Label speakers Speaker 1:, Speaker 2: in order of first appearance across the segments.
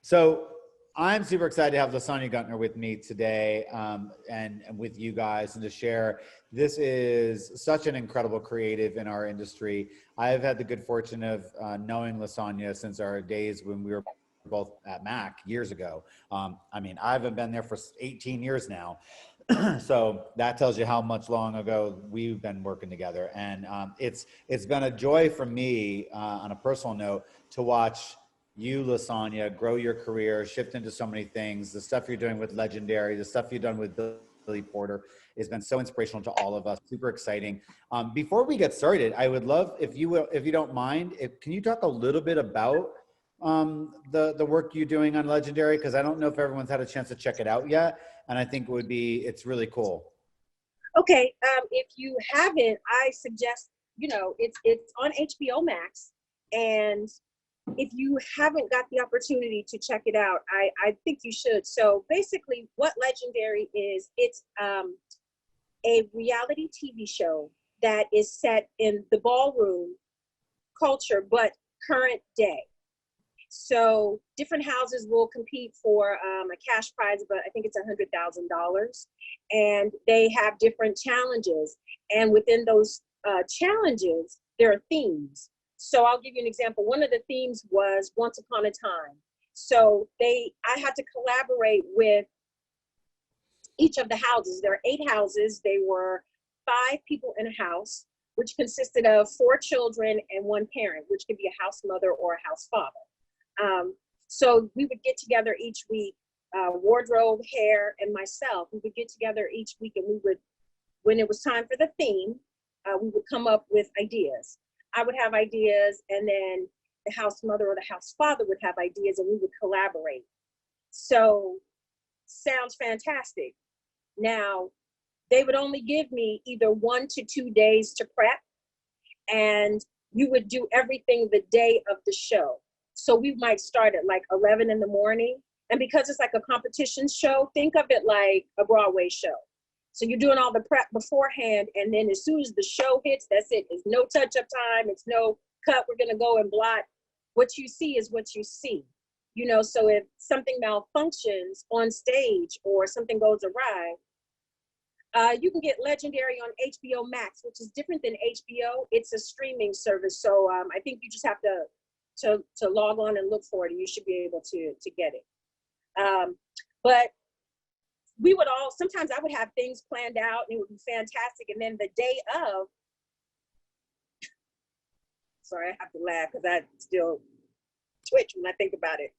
Speaker 1: So I'm super excited to have Sonya Gunter with me today, and with you guys, and to share. This is such an incredible creative in our industry. I've had the good fortune of knowing Sonya since our days when we were both at Mac years ago. I mean, I've been there for 18 years now. So that tells you how much long ago we've been working together. And it's been a joy for me, on a personal note, to watch you, Sonya, grow your career, shift into so many things. The stuff you're doing with Legendary, the stuff you've done with Billy Porter has been so inspirational to all of us. Super exciting. Before we get started, I would love, if you don't mind, can you talk a little bit about the work you're doing on Legendary? Because I don't know if everyone's had a chance to check it out yet, and I think it's really cool.
Speaker 2: Okay, if you haven't, I suggest, it's on HBO Max, and if you haven't got the opportunity to check it out, I think you should. So basically what Legendary is, it's a reality TV show that is set in the ballroom culture, but current day. So different houses will compete for a cash prize, but I think it's $100,000. And they have different challenges. And within those challenges, there are themes. So I'll give you an example. One of the themes was Once Upon a Time. So I had to collaborate with each of the houses. There are 8 houses. They were 5 people in a house, which consisted of 4 children and 1 parent, which could be a house mother or a house father. So we would get together each week, wardrobe, hair, and myself. We would get together each week, and when it was time for the theme, we would come up with ideas. I would have ideas, and then the house mother or the house father would have ideas, and we would collaborate. So sounds fantastic. Now, they would only give me either 1 to 2 days to prep, and you would do everything the day of the show. So we might start at like 11 in the morning. And because it's like a competition show, think of it like a Broadway show. So you're doing all the prep beforehand, and then as soon as the show hits, that's it. It's no touch-up time. It's no cut. We're going to go and blot. What you see is what you see. So if something malfunctions on stage or something goes awry, you can get Legendary on HBO Max, which is different than HBO. It's a streaming service. So I think you just have to log on and look for it, and you should be able to get it. But sometimes I would have things planned out, and it would be fantastic. And then the day of, sorry, I have to laugh because I still twitch when I think about it.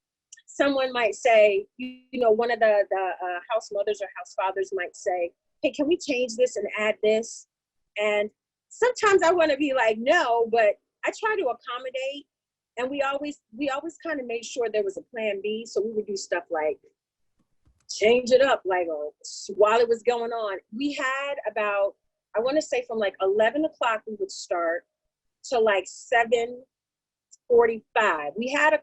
Speaker 2: Someone might say, one of the house mothers or house fathers might say, hey, can we change this and add this? And sometimes I want to be like, no, but I try to accommodate. And we always kind of made sure there was a plan B. So we would do stuff like change it up, like while it was going on. We had about, I want to say from like 11 o'clock we would start to like 7:45. We had there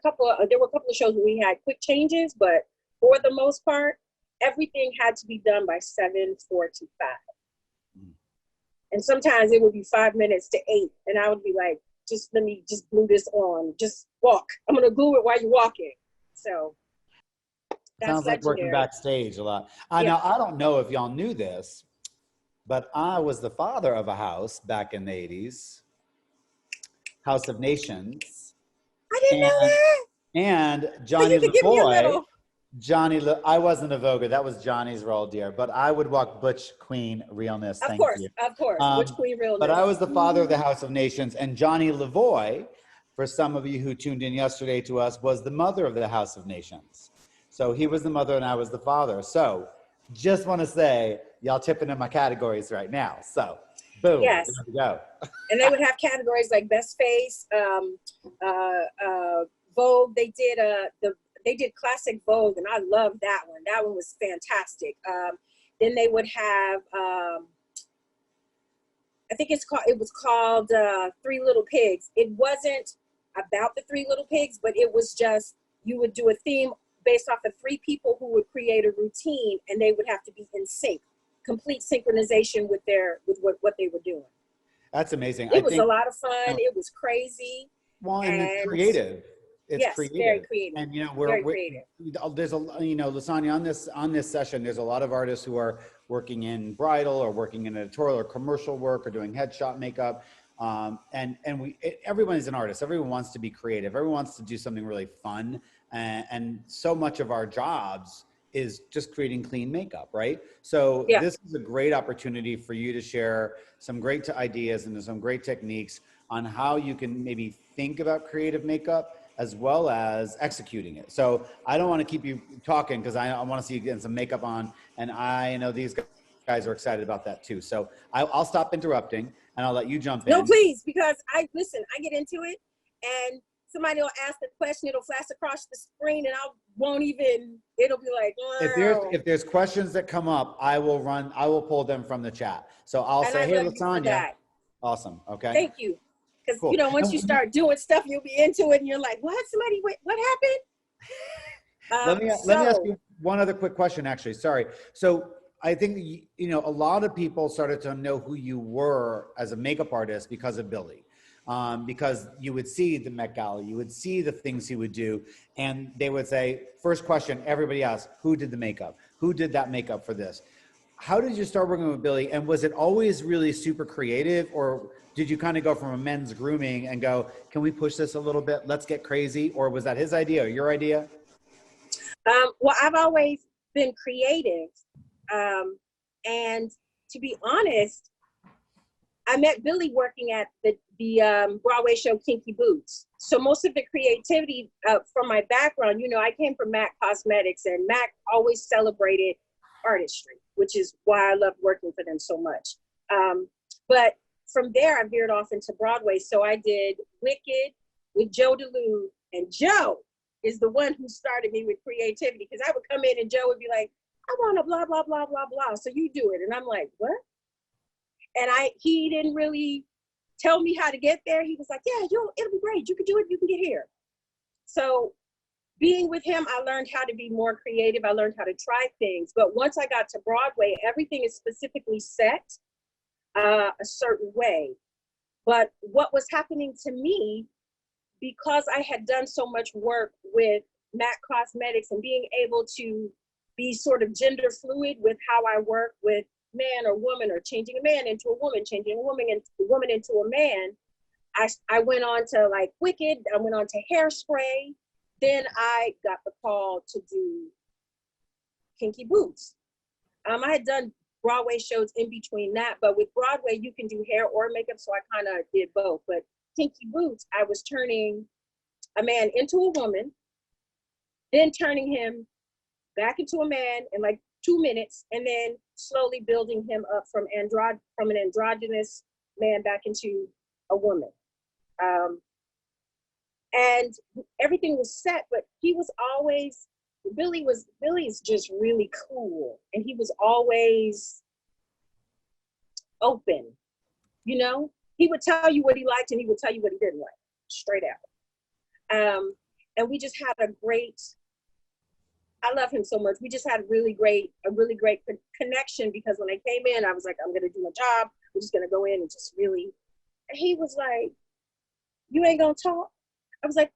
Speaker 2: were a couple of shows where we had quick changes, but for the most part, everything had to be done by 7:45. And sometimes it would be 5 minutes to 8. And I would be like, let me glue this on. Just walk. I'm going to glue it while you're walking. So that's
Speaker 1: Sounds like
Speaker 2: Legendary.
Speaker 1: Working backstage a lot.
Speaker 2: Yeah.
Speaker 1: Now, I don't know if y'all knew this, but I was the father of a house back in the 80s, House of Nations.
Speaker 2: I didn't know that.
Speaker 1: And Johnny LaVoy. I wasn't a Voguer. That was Johnny's role, dear. But I would walk Butch Queen realness.
Speaker 2: Of course. Butch Queen realness.
Speaker 1: But I was the father of the House of Nations. And Johnny LaVoy, for some of you who tuned in yesterday to us, was the mother of the House of Nations. So he was the mother and I was the father. So just want to say, y'all tipping in my categories right now. So boom.
Speaker 2: Yes.
Speaker 1: There we go.
Speaker 2: And they would have categories like Best Face, Vogue. They did classic Vogue, and I loved that one. That one was fantastic. Then they would have, I think it was called 3 Little Pigs. It wasn't about the 3 Little Pigs, but it was just, you would do a theme based off of 3 people who would create a routine, and they would have to be in sync, complete synchronization with what they were doing.
Speaker 1: That's amazing.
Speaker 2: It was a lot of fun. It was crazy.
Speaker 1: Well, and it's creative. it's
Speaker 2: Yes, very
Speaker 1: creative.
Speaker 2: creative.
Speaker 1: And, you know,
Speaker 2: Very creative.
Speaker 1: there's a, you know, Lasagna, on this session, there's a lot of artists who are working in bridal or working in editorial or commercial work or doing headshot makeup. Everyone is an artist. Everyone wants to be creative. Everyone wants to do something really fun. And so much of our jobs is just creating clean makeup, right? So
Speaker 2: Yeah.
Speaker 1: this is a great opportunity for you to share some great ideas and some great techniques on how you can maybe think about creative makeup as well as executing it. So I don't want to keep you talking because I want to see you getting some makeup on, and I know these guys are excited about that too. So I'll stop interrupting and I'll let you jump
Speaker 2: No,
Speaker 1: in.
Speaker 2: please, because I get into it and somebody will ask the question, it'll flash across the screen and it'll be like, wow.
Speaker 1: If there's questions that come up, I will pull them from the chat. So I'll say, hey,
Speaker 2: I love you for
Speaker 1: Lasagna.
Speaker 2: that.
Speaker 1: Awesome. Okay.
Speaker 2: Thank you. Because,
Speaker 1: Cool.
Speaker 2: you know, once you start doing stuff, you'll be into it and you're like, what? What happened?
Speaker 1: Let me ask you one other quick question, actually. Sorry. So I think, you know, a lot of people started to know who you were as a makeup artist because of Billy. Because you would see the Met Gala, you would see the things he would do, and they would say, first question, everybody asks, who did the makeup? Who did that makeup for this? How did you start working with Billy? And was it always really super creative, or did you kind of go from a men's grooming and go, can we push this a little bit? Let's get crazy. Or was that his idea or your idea?
Speaker 2: Well, I've always been creative. And to be honest, I met Billy working at the Broadway show Kinky Boots. So most of the creativity from my background, you know, I came from MAC Cosmetics, and MAC always celebrated artistry, which is why I loved working for them so much. But from there, I veered off into Broadway. So I did Wicked with Joe DeLue, and Joe is the one who started me with creativity, because I would come in and Joe would be like, I want to blah, blah, blah, blah, blah. So you do it. And I'm like, what? And he didn't really tell me how to get there. He was like, yeah, it'll be great. You can do it. You can get here. So being with him, I learned how to be more creative. I learned how to try things. But once I got to Broadway, everything is specifically set a certain way. But what was happening to me, because I had done so much work with MAC Cosmetics and being able to be sort of gender fluid with how I work with man or woman, or changing a man into a woman, changing a woman into a man, I went on to like Wicked, I went on to Hairspray. Then I got the call to do Kinky Boots. I had done Broadway shows in between that, but with Broadway, you can do hair or makeup, so I kind of did both. But Kinky Boots, I was turning a man into a woman, then turning him back into a man in like 2 minutes, and then slowly building him up from an androgynous man back into a woman. And everything was set, but Billy is just really cool. And he was always open, you know? He would tell you what he liked and he would tell you what he didn't like, straight out. And we just had I love him so much. We just had a really great connection, because when I came in, I was like, I'm gonna do my job. We're just gonna go in and just really, and he was like, you ain't gonna talk? I was like,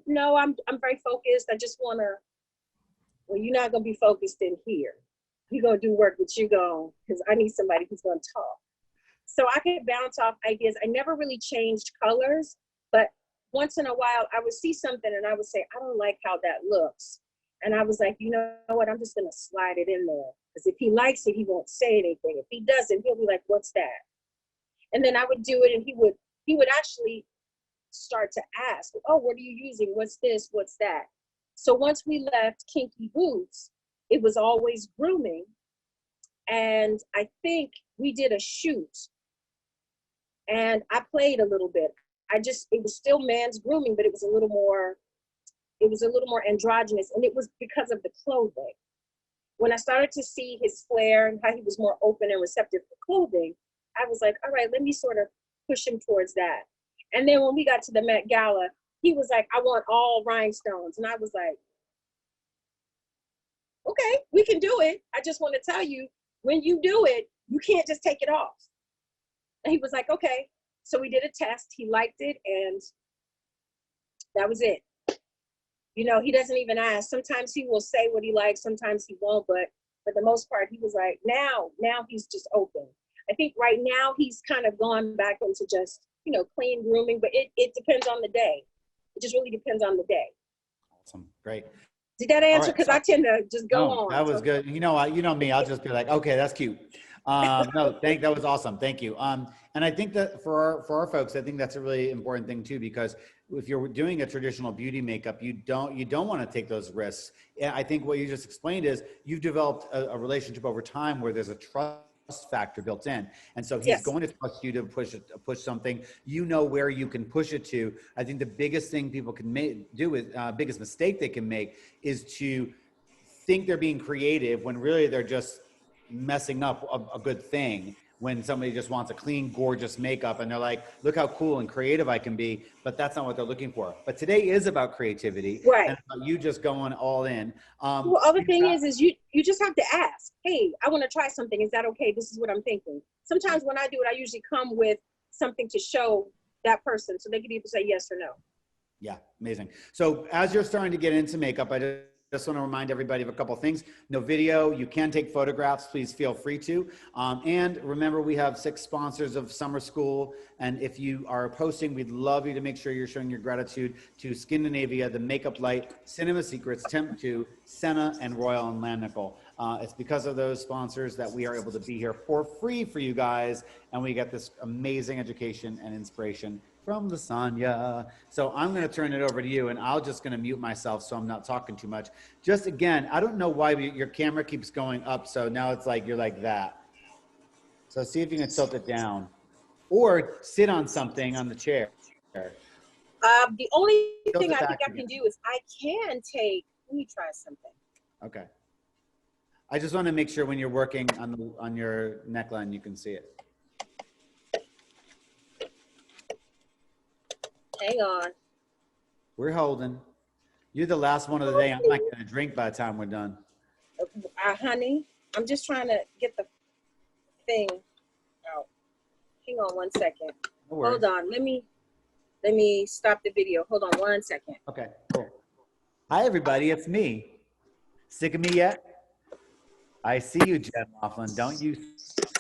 Speaker 2: no, I'm very focused. I just wanna, well, you're not gonna be focused in here. You're gonna do work, but because I need somebody who's gonna talk. So I could bounce off ideas. I never really changed colors, but once in a while I would see something and I would say, I don't like how that looks. And I was like, you know what? I'm just gonna slide it in there. Because if he likes it, he won't say anything. If he doesn't, he'll be like, what's that? And then I would do it, and he would actually start to ask, oh, what are you using? What's this? What's that? So once we left Kinky Boots, it was always grooming. And I think we did a shoot, and I played a little bit. It was still man's grooming, but it was a little more androgynous, and it was because of the clothing. When I started to see his flair and how he was more open and receptive for clothing, I was like, all right, let me sort of push him towards that. And then when we got to the Met Gala, he was like, I want all rhinestones. And I was like, okay, we can do it. I just want to tell you, when you do it, you can't just take it off. And he was like, okay. So we did a test. He liked it, and that was it. You know, he doesn't even ask. Sometimes he will say what he likes, sometimes he won't, but for the most part, he was like, now he's just open. I think right now he's kind of gone back into just, you know, clean grooming, but it depends on the day. It just really depends on the day.
Speaker 1: Awesome. Great.
Speaker 2: Did that answer? Because I tend to just go on.
Speaker 1: That was good. You know me, I'll just be like, okay, that's cute. No, that was awesome. Thank you. And I think that for our folks, I think that's a really important thing too, because if you're doing a traditional beauty makeup, you don't want to take those risks. And I think what you just explained is you've developed a relationship over time where there's a trust factor built in, and so he's going to trust you to push something. You know where you can push it to. I think the biggest thing people can biggest mistake they can make is to think they're being creative when really they're just messing up a good thing. When somebody just wants a clean, gorgeous makeup and they're like, look how cool and creative I can be, but that's not what they're looking for. But today is about creativity,
Speaker 2: right?
Speaker 1: And about you just going all in.
Speaker 2: Well, other thing is you just have to ask, hey, I want to try something. Is that okay? This is what I'm thinking. Sometimes when I do it, I usually come with something to show that person so they can either say yes or no.
Speaker 1: Yeah, amazing. So as you're starting to get into makeup, I just want to remind everybody of a couple of things. No video. You can take photographs. Please feel free to. And remember, we have 6 sponsors of summer school. And if you are posting, we'd love you to make sure you're showing your gratitude to Skindinavia, The Makeup Light, Cinema Secrets, Temp 2, Senna, and Royal and Landnickel. It's because of those sponsors that we are able to be here for free for you guys. And we get this amazing education and inspiration from the Sonya. So I'm going to turn it over to you, and I'm just going to mute myself so I'm not talking too much. Just again, I don't know why your camera keeps going up, so now it's like you're like that. So see if you can tilt it down, or sit on something on the chair.
Speaker 2: The only thing I think I
Speaker 1: again.
Speaker 2: can do is I can take. Let me try something.
Speaker 1: Okay. I just want to make sure when you're working on your neckline, you can see it.
Speaker 2: Hang on.
Speaker 1: We're holding. You're the last one of the day. I'm not going to drink by the time we're done.
Speaker 2: Honey, I'm just trying to get the thing out. Hang on 1 second.
Speaker 1: No worries.
Speaker 2: Hold on. Let me stop the video. Hold on 1 second.
Speaker 1: Okay, cool. Hi, everybody. It's me. Sick of me yet? I see you, Jen Laughlin. Don't you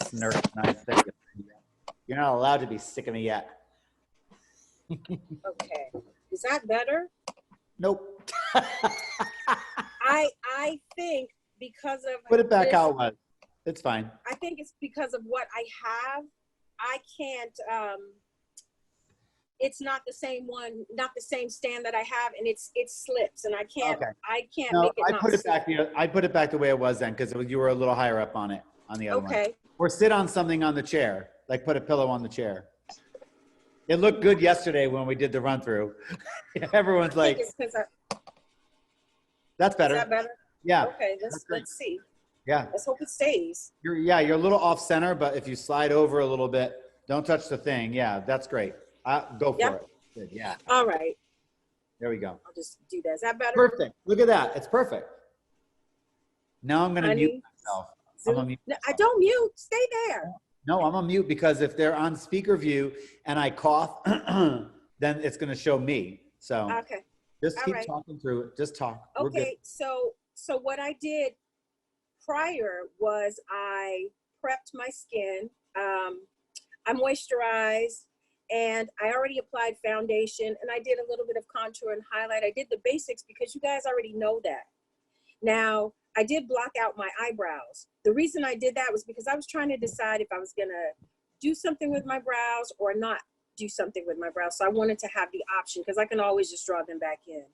Speaker 1: snort nice thing. You're not allowed to be sick of me yet.
Speaker 2: Okay. Is that better?
Speaker 1: Nope.
Speaker 2: I think because of
Speaker 1: Put it back how it was. It's fine.
Speaker 2: I think it's because of what I have. I can't it's not the same one, not the same stand that I have, and it slips, and I can't
Speaker 1: No,
Speaker 2: make it
Speaker 1: I
Speaker 2: not
Speaker 1: put it
Speaker 2: slip.
Speaker 1: back. I put it back the way it was then, because you were a little higher up on it on the other one.
Speaker 2: Okay.
Speaker 1: Or sit on something on the chair, like put a pillow on the chair. It looked good yesterday when we did the run through. Everyone's like, that's better.
Speaker 2: Is that better?
Speaker 1: Yeah.
Speaker 2: Okay, let's see.
Speaker 1: Yeah.
Speaker 2: Let's hope it stays.
Speaker 1: You're a little off center, but if you slide over a little bit, don't touch the thing. Yeah, that's great. Go for it. Good. Yeah.
Speaker 2: All right.
Speaker 1: There we go.
Speaker 2: I'll just do that. Is that better?
Speaker 1: Perfect. Look at that. It's perfect. Now I'm going to mute myself.
Speaker 2: I don't mute. Stay there.
Speaker 1: No, I'm on mute because if they're on speaker view and I cough, then it's going to show me. So
Speaker 2: okay.
Speaker 1: Just keep talking through it. Just talk.
Speaker 2: Okay. So what I did prior was I prepped my skin. I moisturized, and I already applied foundation, and I did a little bit of contour and highlight. I did the basics because you guys already know that. Now, I did block out my eyebrows. The reason I did that was because I was trying to decide if I was gonna do something with my brows or not do something with my brows. So I wanted to have the option because I can always just draw them back in.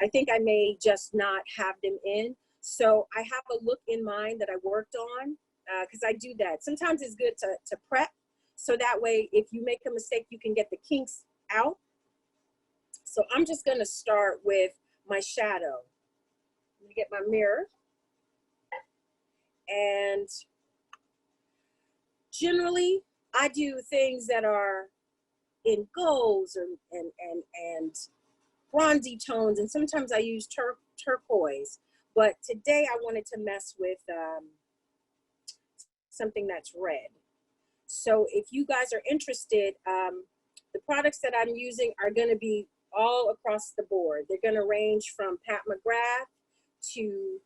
Speaker 2: I think I may just not have them in. So I have a look in mind that I worked on because I do that. Sometimes it's good to prep. So that way, if you make a mistake, you can get the kinks out. So I'm just gonna start with my shadow. Let me get my mirror. And generally, I do things that are in golds and bronzy tones, and sometimes I use turquoise. But today I wanted to mess with something that's red. So if you guys are interested, the products that I'm using are going to be all across the board. They're going to range from Pat McGrath to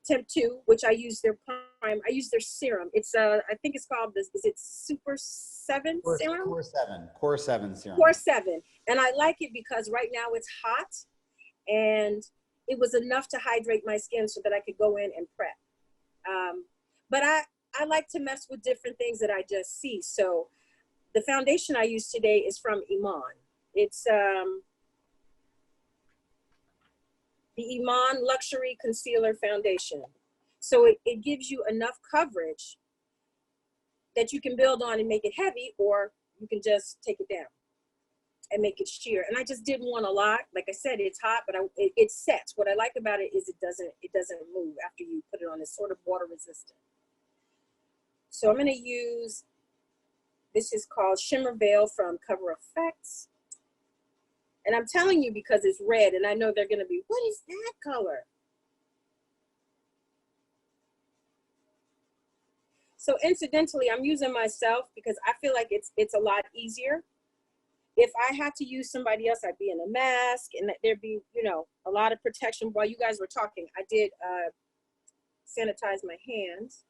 Speaker 2: Temp 2, which I use their prime. I use their serum. It's I think it's called this. Is it Super 7 serum?
Speaker 1: Core 7 serum.
Speaker 2: Core 7, and I like it because right now it's hot, and it was enough to hydrate my skin so that I could go in and prep. But I like to mess with different things that I just see. So the foundation I use today is from Iman. It's the Iman Luxury Concealer Foundation. So it gives you enough coverage that you can build on and make it heavy, or you can just take it down and make it sheer. And I just didn't want a lot. Like I said, it's hot, but it sets. What I like about it is it doesn't move after you put it on. It's sort of water resistant. So I'm gonna use, this is called Shimmer Veil from Cover Effects. And I'm telling you because it's red, and I know they're gonna be, what is that color? So incidentally, I'm using myself because I feel like it's a lot easier. If I had to use somebody else, I'd be in a mask, and there'd be, you know, a lot of protection. While you guys were talking, I did sanitize my hands.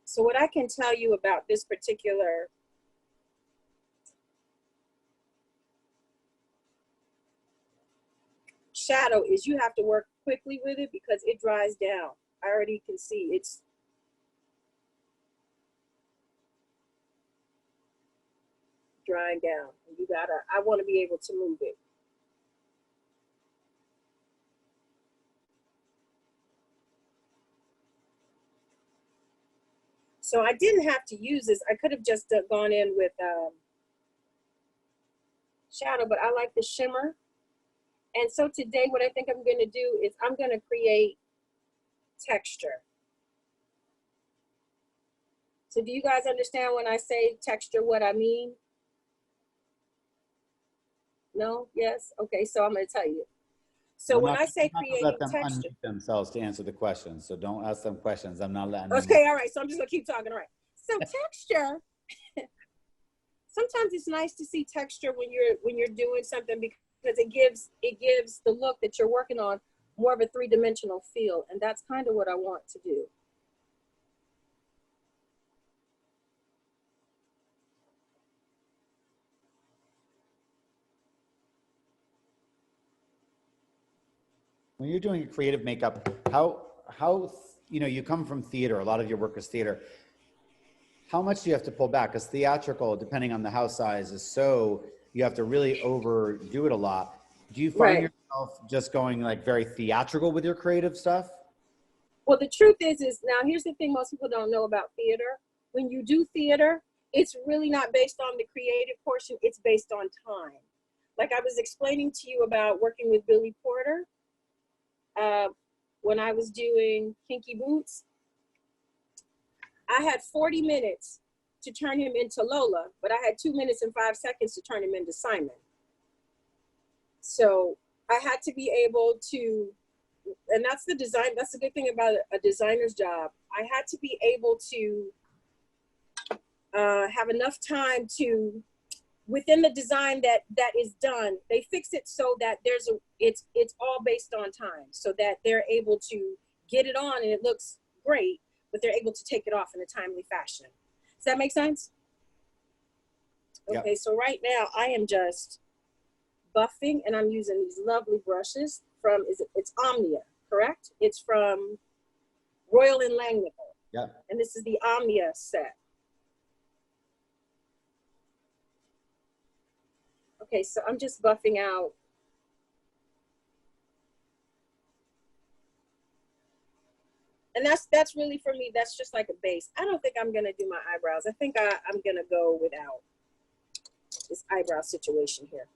Speaker 2: So what I can tell you about this particular shadow is you have to work quickly with it because it dries down. I already can see it's drying down. You gotta, I want to be able to move it. So I didn't have to use this. I could have just gone in with shadow, but I like the shimmer. And so today what I think I'm going to do is I'm going to create texture. So do you guys understand when I say texture what I mean? No? Yes? Okay, so I'm going to tell you. So when I say creating
Speaker 1: let them
Speaker 2: texture,
Speaker 1: unmute themselves to answer the questions. So don't ask them questions. I'm not letting them.
Speaker 2: Okay, all right. So I'm just gonna keep talking. All right. So texture. Sometimes it's nice to see texture when you're doing something because it gives the look that you're working on more of a three-dimensional feel, and that's kind of what I want to do.
Speaker 1: When you're doing creative makeup, how you know, you come from theater, a lot of your work is theater. How much do you have to pull back? Because theatrical, depending on the house size, is so you have to really overdo it a lot. Do you find yourself just going like very theatrical with your creative stuff?
Speaker 2: Well, the truth is now here's the thing most people don't know about theater. When you do theater, it's really not based on the creative portion, it's based on time. Like I was explaining to you about working with Billy Porter. When I was doing Kinky Boots, I had 40 minutes to turn him into Lola, but I had 2 minutes and 5 seconds to turn him into Simon. So I had to be able to, and that's the design, that's the good thing about a designer's job. I had to be able to have enough time to, within the design that is done, they fix it so that it's all based on time, so that they're able to get it on and it looks great, but they're able to take it off in a timely fashion. Does that make sense? Okay, yep. So right now I am just buffing and I'm using these lovely brushes from, it's Omnia, correct? It's from Royal and Langnickel.
Speaker 1: Yeah.
Speaker 2: And this is the Omnia set. Okay, so I'm just buffing out. And that's really, for me, that's just like a base. I don't think I'm gonna do my eyebrows. I think I'm gonna go without this eyebrow situation here.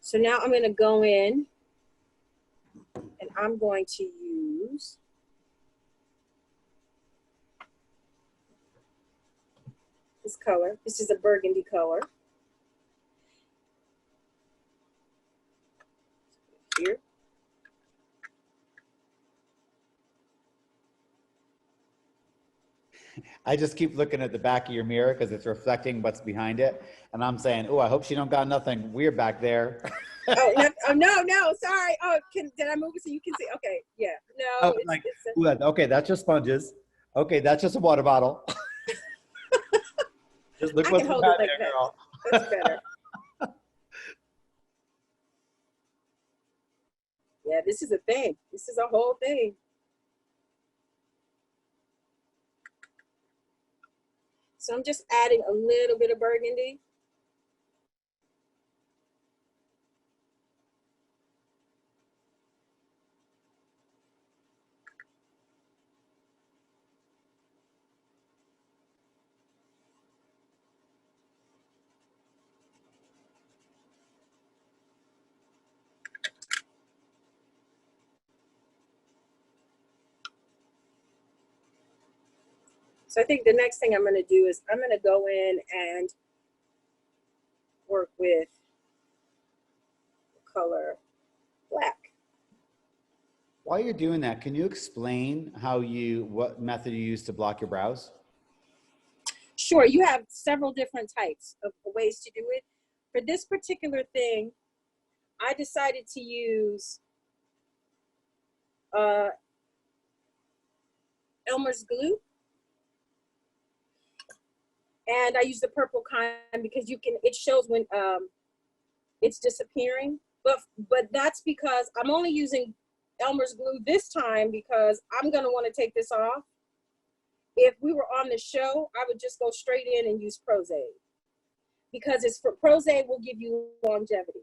Speaker 2: So now I'm gonna go in and I'm going to use this color. This is a burgundy color. here.
Speaker 1: I just keep looking at the back of your mirror because it's reflecting what's behind it. And I'm saying, oh, I hope she don't got nothing weird back there.
Speaker 2: Oh, no, oh, no, sorry. Oh, did I move it so you can see? Okay, yeah. No,
Speaker 1: Oh, like, okay, that's just sponges. Okay, that's just a water bottle. Just look
Speaker 2: I
Speaker 1: what's
Speaker 2: can hold
Speaker 1: behind
Speaker 2: it like
Speaker 1: there,
Speaker 2: that.
Speaker 1: girl.
Speaker 2: That's better. Yeah, this is a thing. This is a whole thing. So I'm just adding a little bit of burgundy. So I think the next thing I'm going to do is I'm going to go in and work with the color black.
Speaker 1: While you're doing that, can you explain what method you use to block your brows?
Speaker 2: Sure, you have several different types of ways to do it. For this particular thing, I decided to use Elmer's glue. And I use the purple kind because it shows when it's disappearing. But that's because I'm only using Elmer's glue this time because I'm gonna wanna take this off. If we were on the show, I would just go straight in and use Prozade because Prozade will give you longevity.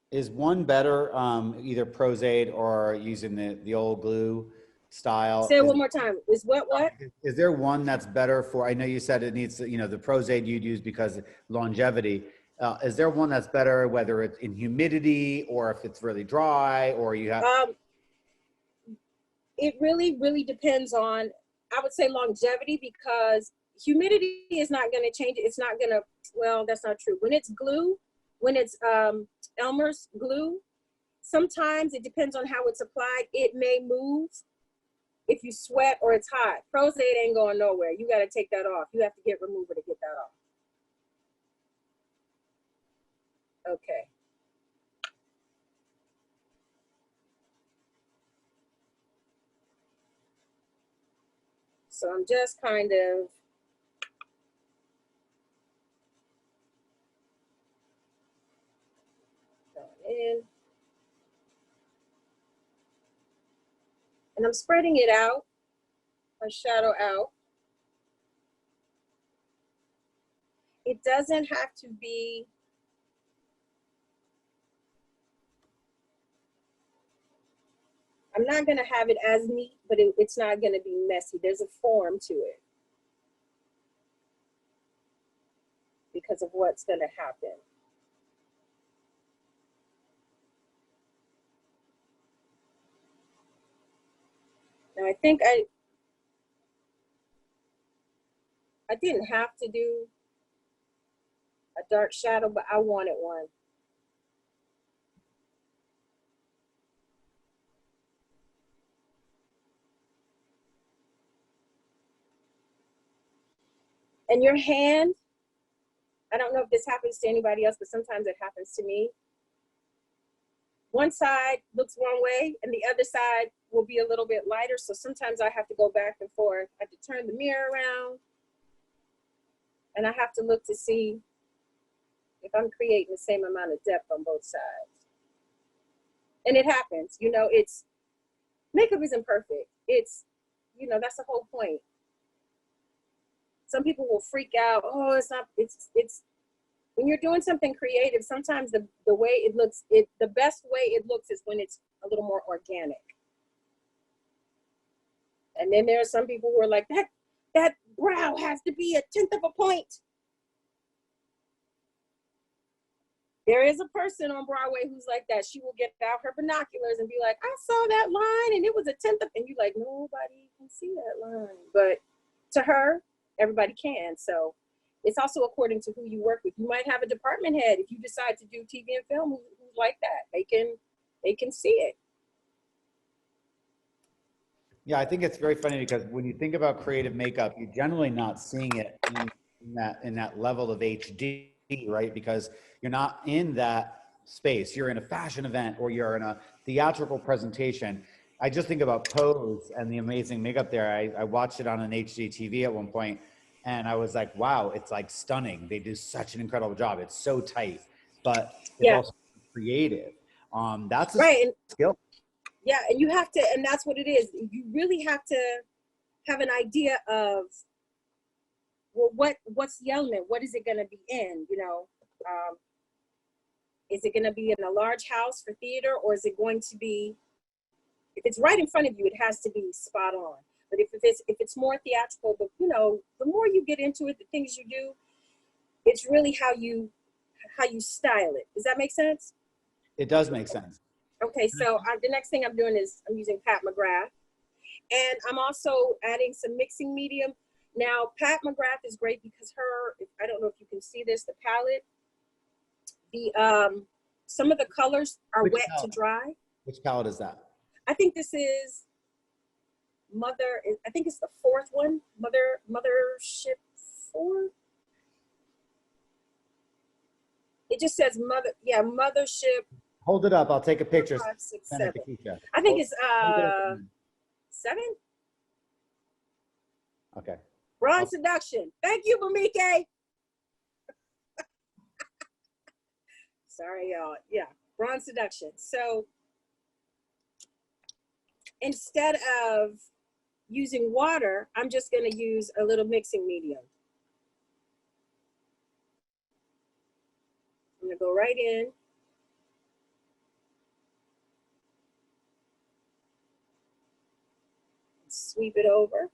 Speaker 1: Is one better, either Prozade or using the old glue style?
Speaker 2: Say it one more time. Is what?
Speaker 1: Is there one that's better for, I know you said it needs, the Prozade you'd use because longevity. Is there one that's better, whether it's in humidity or if it's really dry or you have?
Speaker 2: It really, really depends on, I would say longevity because humidity is not going to change it. It's not going to, well, that's not true. When it's glue, when it's Elmer's glue, sometimes it depends on how it's applied. It may move if you sweat or it's hot. Prozade ain't going nowhere. You got to take that off. You have to get remover to get that off. Okay. So I'm just kind of going in. And I'm spreading it out, my shadow out. It doesn't have to be I'm not going to have it as neat, but it's not going to be messy. There's a form to it because of what's going to happen. Now, I think I didn't have to do a dark shadow, but I wanted one. And your hand, I don't know if this happens to anybody else, but sometimes it happens to me. One side looks one way and the other side will be a little bit lighter. So sometimes I have to go back and forth. I have to turn the mirror around and I have to look to see if I'm creating the same amount of depth on both sides. And it happens, makeup isn't perfect. It's, that's the whole point. Some people will freak out. Oh, it's not, it's when you're doing something creative, sometimes the way it looks, the best way it looks is when it's a little more organic. And then there are some people who are like, that brow has to be 1/10 of a point. There is a person on Broadway who's like that. She will get out her binoculars and be like, I saw that line and it was 1/10 of, and you're like, nobody can see that line. But to her, everybody can. So it's also according to who you work with. You might have a department head if you decide to do TV and film who's like that. They can see it.
Speaker 1: Yeah, I think it's very funny because when you think about creative makeup, you're generally not seeing it in that level of HD, right? Because you're not in that space. You're in a fashion event or you're in a theatrical presentation. I just think about Pose and the amazing makeup there. I watched it on an HD TV at one point, and I was like, wow, it's like stunning. They do such an incredible job. It's so tight, but it's
Speaker 2: Yeah.
Speaker 1: also creative. That's a
Speaker 2: Right. And
Speaker 1: skill.
Speaker 2: yeah, and you have to, and that's what it is. You really have to have an idea of, well, what's the element? What is it going to be in? You know, is it going to be in a large house for theater, or is it going to be? If it's right in front of you, it has to be spot on. But if it's more theatrical, but you know, the more you get into it, the things you do, it's really how you style it. Does that make sense?
Speaker 1: It does make sense.
Speaker 2: Okay, so the next thing I'm doing is I'm using Pat McGrath, and I'm also adding some mixing medium. Now, Pat McGrath is great because I don't know if you can see this, the palette, some of the colors are
Speaker 1: Which
Speaker 2: wet to
Speaker 1: palette?
Speaker 2: dry.
Speaker 1: Which palette is that?
Speaker 2: I think this is I think it's the fourth one, Mothership 4. It just says Mothership
Speaker 1: Hold it up. I'll take a
Speaker 2: 4,
Speaker 1: picture.
Speaker 2: 5, 6,
Speaker 1: Send it
Speaker 2: 7.
Speaker 1: to Keisha.
Speaker 2: I think it's
Speaker 1: Hold it up.
Speaker 2: 7.
Speaker 1: Okay.
Speaker 2: Bronze Seduction. Thank you, Bamike. Sorry, y'all. Yeah, Bronze Seduction. So instead of using water, I'm just going to use a little mixing medium. I'm going to go right in. Sweep it over.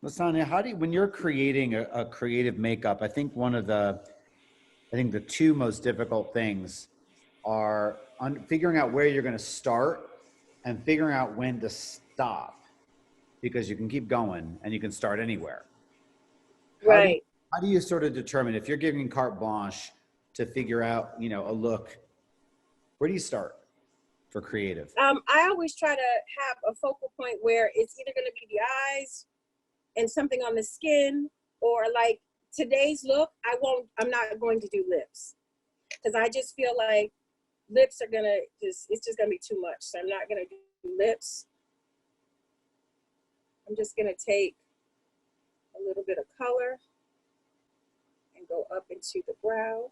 Speaker 1: Lasagna, when you're creating a creative makeup, I think the two most difficult things are figuring out where you're going to start and figuring out when to stop, because you can keep going and you can start anywhere.
Speaker 2: Right.
Speaker 1: How do you sort of determine if you're giving carte blanche to figure out, you know, a look? Where do you start for creative?
Speaker 2: I always try to have a focal point where it's either going to be the eyes and something on the skin, or like today's look, I'm not going to do lips because I just feel like lips are it's just gonna be too much. So I'm not gonna do lips. I'm just gonna take a little bit of color and go up into the brow.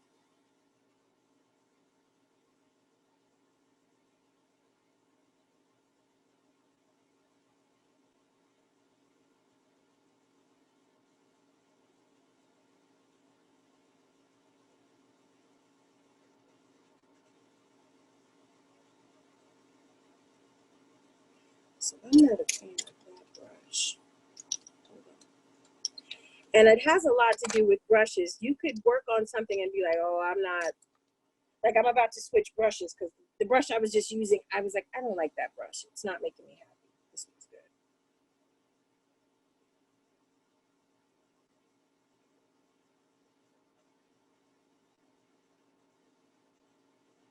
Speaker 2: So I'm not a fan of that brush. And it has a lot to do with brushes. You could work on something and be like, oh, I'm about to switch brushes because the brush I was just using, I was like, I don't like that brush. It's not making me happy. This one's good.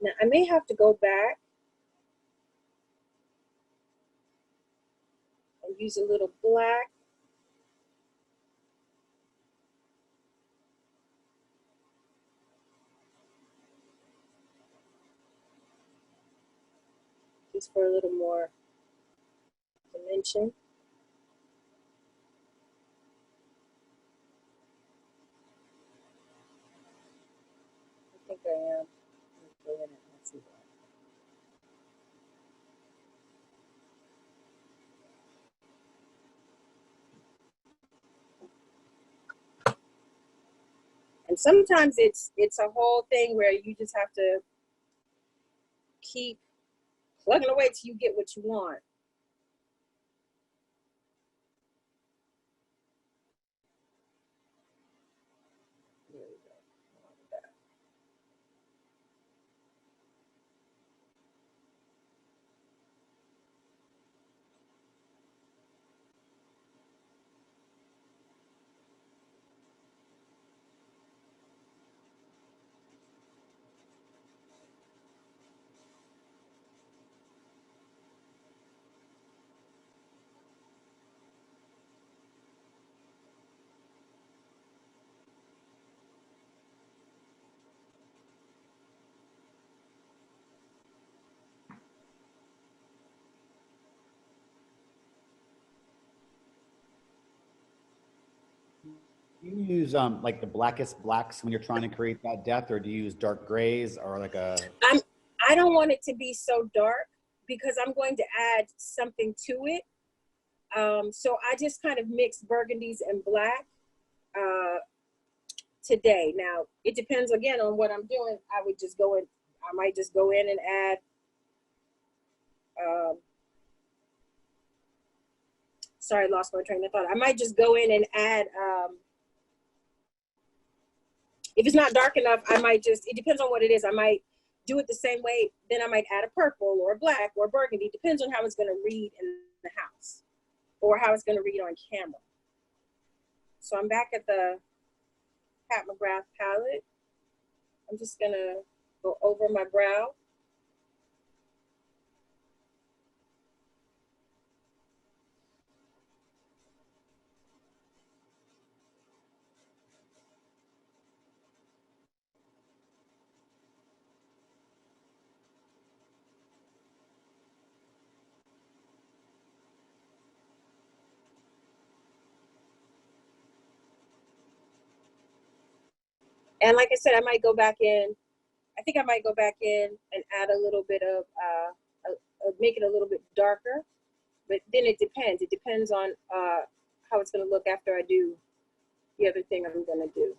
Speaker 2: Now I may have to go back and use a little black. Just for a little more dimension. I think I am. Go in and let's see what. And sometimes it's a whole thing where you just have to keep plugging away till you get what you want. There we go.
Speaker 1: Do you use like the blackest blacks when you're trying to create that depth, or do you use dark grays or like a?
Speaker 2: I don't want it to be so dark because I'm going to add something to it. So I just kind of mix burgundies and black today. Now it depends again on what I'm doing. I would just go in. I might just go in and add. Sorry, I lost my train of thought. I might just go in and add. If it's not dark enough, I might just. It depends on what it is. I might do it the same way. Then I might add a purple or a black or a burgundy. It depends on how it's going to read in the house or how it's going to read on camera. So I'm back at the Pat McGrath palette. I'm just going to go over my brow. And like I said, I might go back in. I think I might go back in and add a little bit of, make it a little bit darker. But then it depends. It depends on how it's going to look after I do the other thing I'm going to do.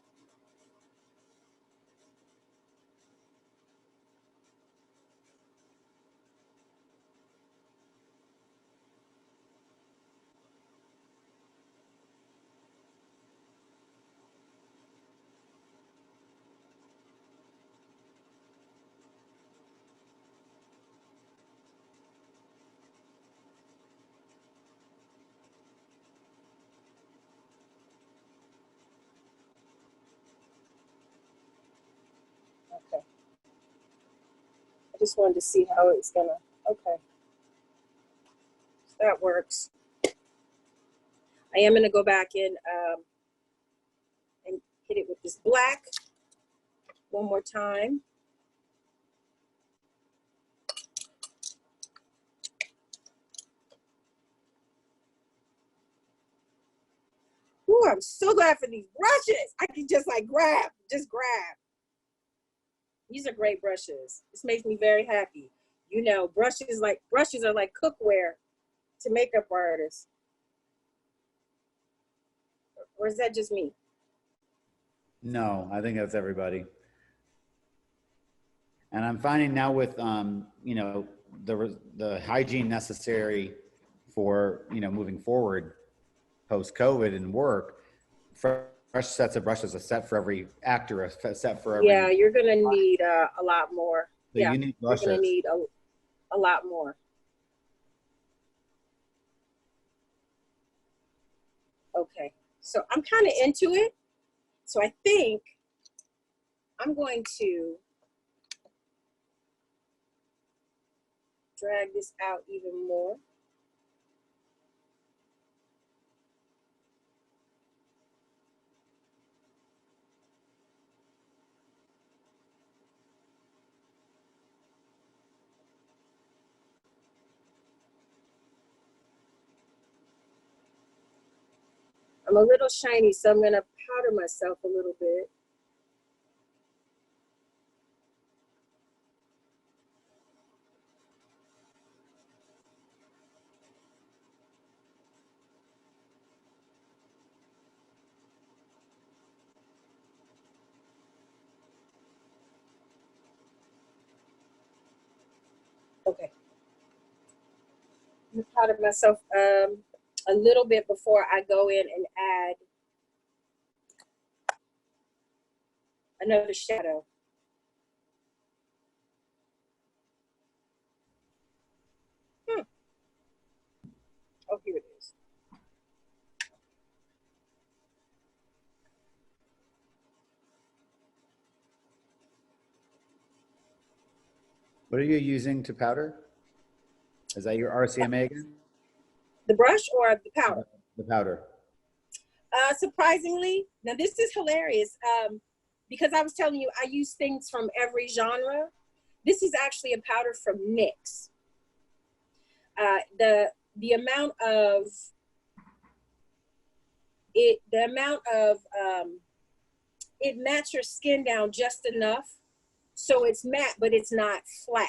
Speaker 2: Okay. I just wanted to see how it's going to, okay. So that works. I am going to go back in and hit it with this black one more time. Ooh, I'm so glad for these brushes. I can just like grab. These are great brushes. This makes me very happy. You know, brushes are like cookware to makeup artists. Or is that just me?
Speaker 1: No, I think that's everybody. And I'm finding now with you know, the hygiene necessary for, you know, moving forward post COVID and work, fresh sets of brushes, a set for every actor, a set for every.
Speaker 2: Yeah, you're gonna need a lot more.
Speaker 1: So
Speaker 2: Yeah,
Speaker 1: you need
Speaker 2: you're
Speaker 1: brushes.
Speaker 2: gonna need a lot more. Okay, so I'm kind of into it. So I think I'm going to drag this out even more. I'm a little shiny, so I'm gonna powder myself a little bit. Okay. I'm gonna powder myself a little bit before I go in and add another shadow. Oh, here it is.
Speaker 1: What are you using to powder? Is that your RCMA again?
Speaker 2: The brush or the powder?
Speaker 1: The powder.
Speaker 2: Surprisingly, now this is hilarious because I was telling you I use things from every genre. This is actually a powder from NYX. The amount of the amount of, it mats your skin down just enough so it's matte, but it's not flat.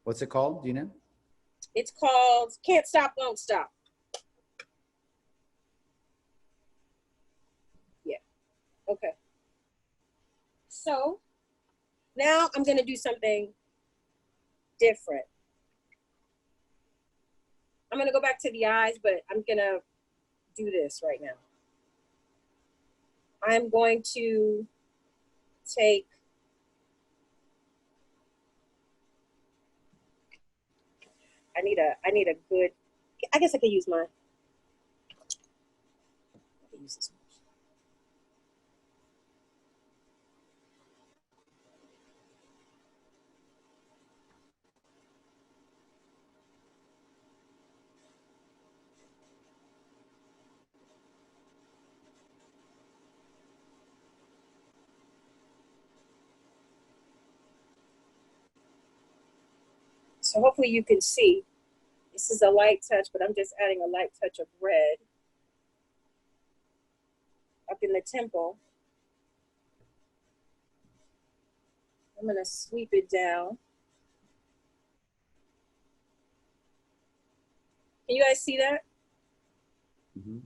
Speaker 1: What's it called? Do you know?
Speaker 2: It's called Can't Stop, Won't Stop. Yeah, okay. So now I'm gonna do something different. I'm gonna go back to the eyes, but I'm gonna do this right now. I'm going to take, I need a good, I guess I could use mine. I could use this one. So hopefully you can see. This is a light touch, but I'm just adding a light touch of red up in the temple. I'm gonna sweep it down. Can you guys see that?
Speaker 1: Mm-hmm.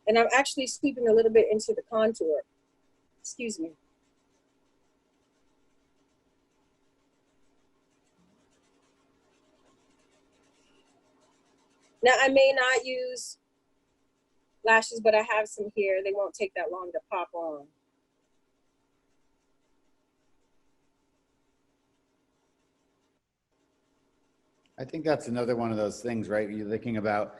Speaker 2: And I'm actually sweeping a little bit into the contour. Excuse me. Now I may not use lashes, but I have some here. They won't take that long to pop on.
Speaker 1: I think that's another one of those things, right? You're thinking about,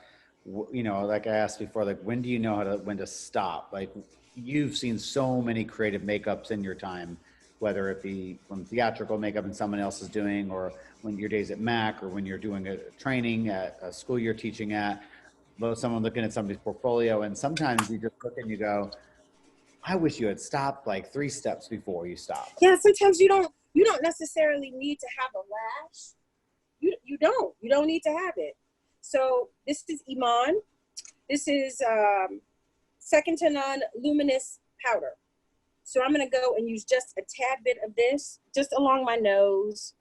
Speaker 1: you know, like I asked before, like when do you know when to stop? Like you've seen so many creative makeups in your time, whether it be from theatrical makeup and someone else is doing, or when your days at Mac, or when you're doing a training at a school you're teaching at, someone looking at somebody's portfolio, and sometimes you just look and you go, I wish you had stopped like 3 steps before you stopped.
Speaker 2: Yeah, sometimes you don't necessarily need to have a lash. You don't need to have it. So this is Iman. This is second to none luminous powder. So I'm gonna go and use just a tad bit of this just along my nose.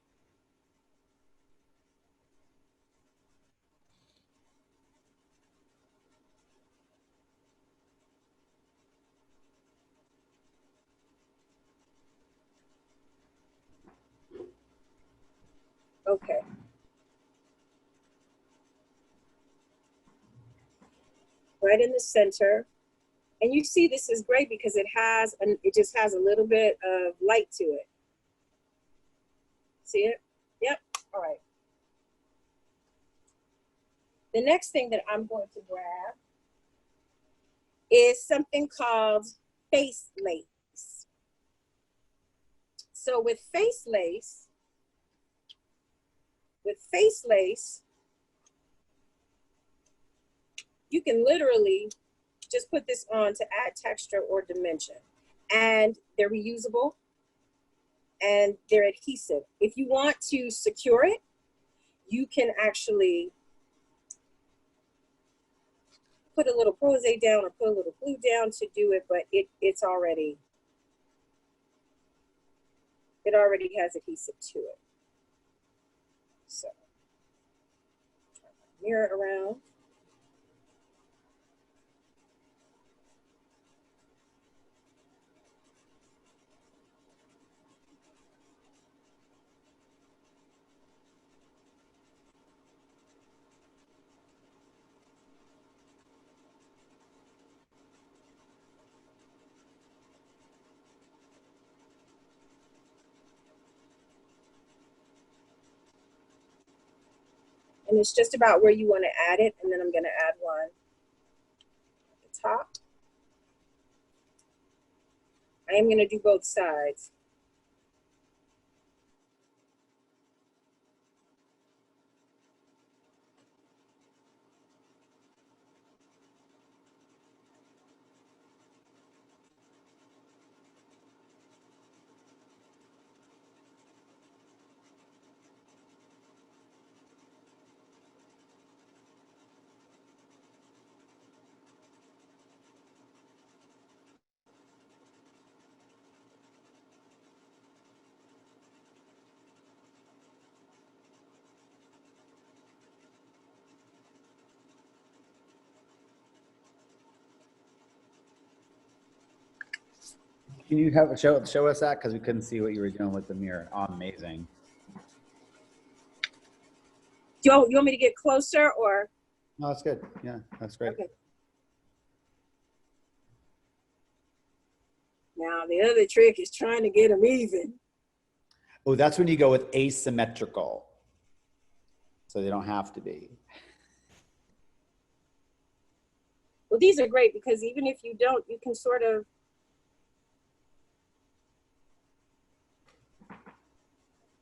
Speaker 2: Okay. Right in the center. And you see this is great because it just has a little bit of light to it. See it? Yep. All right. The next thing that I'm going to grab is something called face lace. So with face lace, you can literally just put this on to add texture or dimension. And they're reusable and they're adhesive. If you want to secure it, you can actually put a little pose down or put a little glue down to do it, but it already has adhesive to it. So turn my mirror around. And it's just about where you want to add it. And then I'm going to add one at the top. I am going to do both sides.
Speaker 1: Can you have show us that? Because we couldn't see what you were doing with the mirror. Oh, amazing.
Speaker 2: Do you want me to get closer or?
Speaker 1: No, that's good. Yeah, that's great.
Speaker 2: Okay. Now the other trick is trying to get them even.
Speaker 1: Oh, that's when you go with asymmetrical. So they don't have to be.
Speaker 2: Well, these are great because even if you don't, you can sort of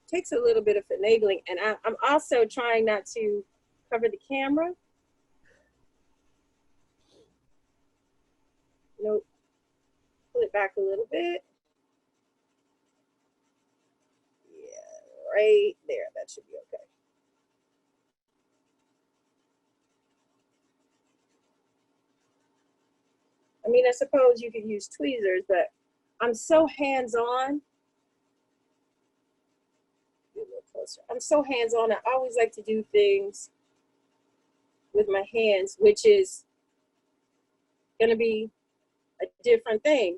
Speaker 2: takes a little bit of finagling. And I'm also trying not to cover the camera. Nope. Pull it back a little bit. Yeah, right there. That should be okay. I mean, I suppose you could use tweezers, but I'm so hands-on. A little closer. I'm so hands-on. I always like to do things with my hands, which is going to be a different thing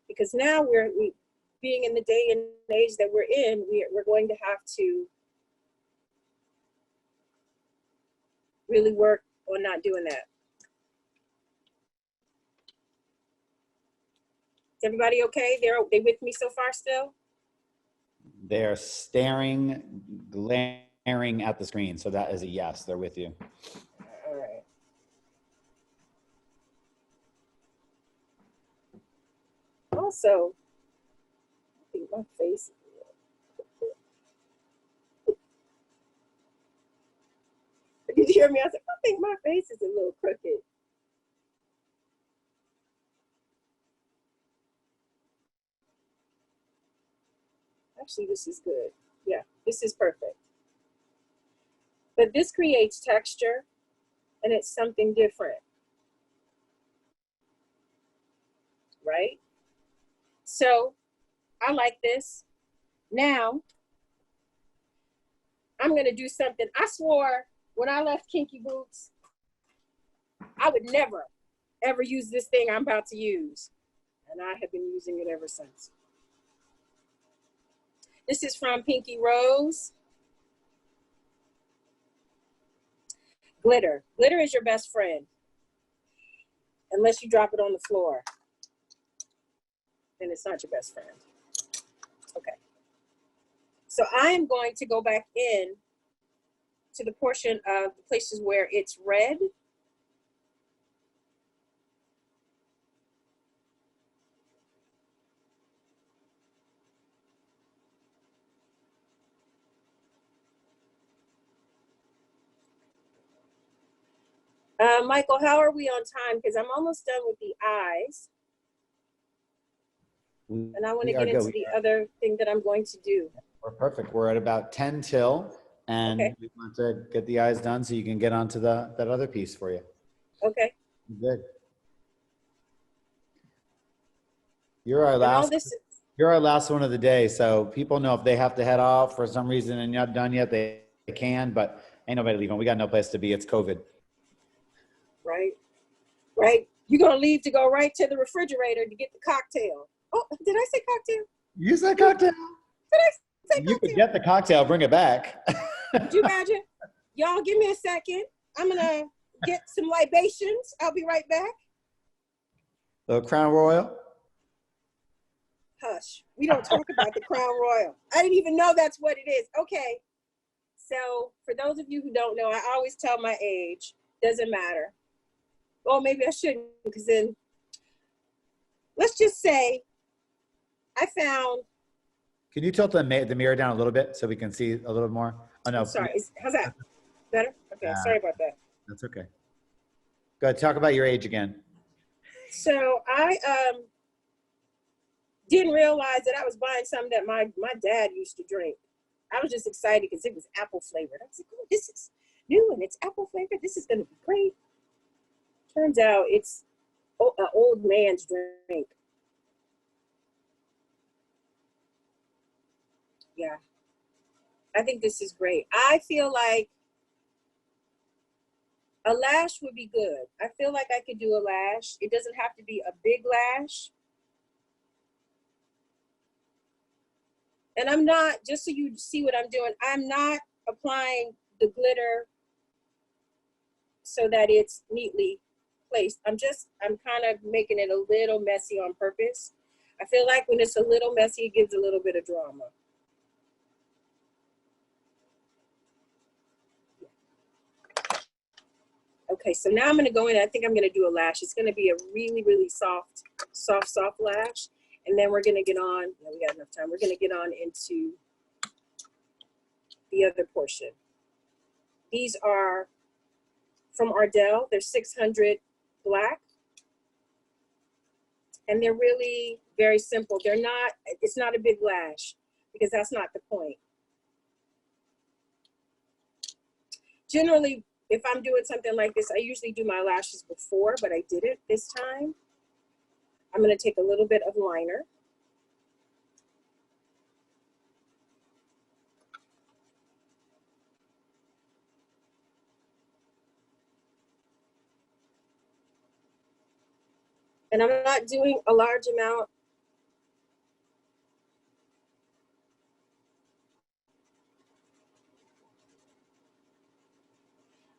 Speaker 2: because now we being in the day and age that we're in, we're going to have to really work on not doing that. Is everybody okay? They with me so far still?
Speaker 1: They're staring, glaring at the screen. So that is a yes, they're with you.
Speaker 2: All right. Also, I think my face is a little crooked. Did you hear me? I was like, I think my face is a little crooked. Actually, this is good. Yeah, this is perfect. But this creates texture and it's something different, right? So I like this. Now, I'm gonna do something. I swore when I left Kinky Boots, I would never, ever use this thing I'm about to use. And I have been using it ever since. This is from Pinky Rose. Glitter. Glitter is your best friend. Unless you drop it on the floor. Then it's not your best friend. Okay. So I am going to go back in to the portion of the places where it's red. Michael, how are we on time? Because I'm almost done with the eyes. And I want to get into the other thing that I'm going to do.
Speaker 1: We're perfect. We're at about 10 till, and
Speaker 2: okay.
Speaker 1: We want to get the eyes done so you can get onto that other piece for you.
Speaker 2: Okay.
Speaker 1: Good. You're our last one of the day, so people know if they have to head off for some reason and not done yet, they can, but ain't nobody leaving. We got no place to be. It's COVID.
Speaker 2: Right. Right. You're going to leave to go right to the refrigerator to get the cocktail. Oh, did I say cocktail?
Speaker 1: You said cocktail.
Speaker 2: Did I say cocktail?
Speaker 1: You could get the cocktail, bring it back.
Speaker 2: Could you imagine? Y'all give me a second. I'm going to get some libations. I'll be right back.
Speaker 1: The Crown Royal.
Speaker 2: Hush. We don't talk about the Crown Royal. I didn't even know that's what it is. Okay. So for those of you who don't know, I always tell my age. Doesn't matter. Well, maybe I shouldn't, because then let's just say I found.
Speaker 1: Can you tilt the mirror down a little bit so we can see a little more? Oh, no.
Speaker 2: Sorry. How's that? Better? Okay. Sorry about that.
Speaker 1: That's okay. Go ahead. Talk about your age again.
Speaker 2: So I didn't realize that I was buying something that my dad used to drink. I was just excited because it was apple flavored. I was like, oh, this is new and it's apple flavored. This is going to be great. Turns out it's an old man's drink. Yeah. I think this is great. I feel like a lash would be good. I feel like I could do a lash. It doesn't have to be a big lash. And I'm not, just so you see what I'm doing, I'm not applying the glitter so that it's neatly placed. I'm kind of making it a little messy on purpose. I feel like when it's a little messy, it gives a little bit of drama. Okay, so now I'm gonna go in, I think I'm gonna do a lash. It's gonna be a really, really soft lash. And then we're gonna get on, we got enough time, we're gonna get on into the other portion. These are from Ardell, they're 600 black. And they're really very simple. They're not, it's not a big lash because that's not the point. Generally, if I'm doing something like this, I usually do my lashes before, but I didn't this time. I'm gonna take a little bit of liner. And I'm not doing a large amount.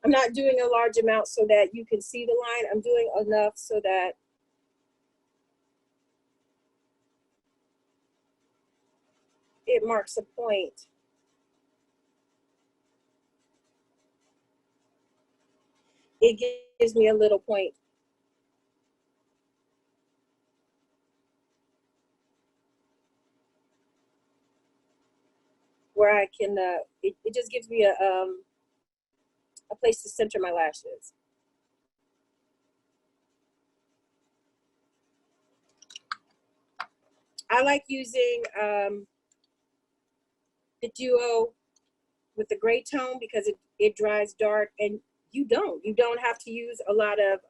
Speaker 2: I'm not doing a large amount so that you can see the line. I'm doing enough so that it marks a point. It gives me a little point. Where I can, it just gives me a place to center my lashes. I like using the duo with the gray tone because it dries dark, and you don't have to use a lot of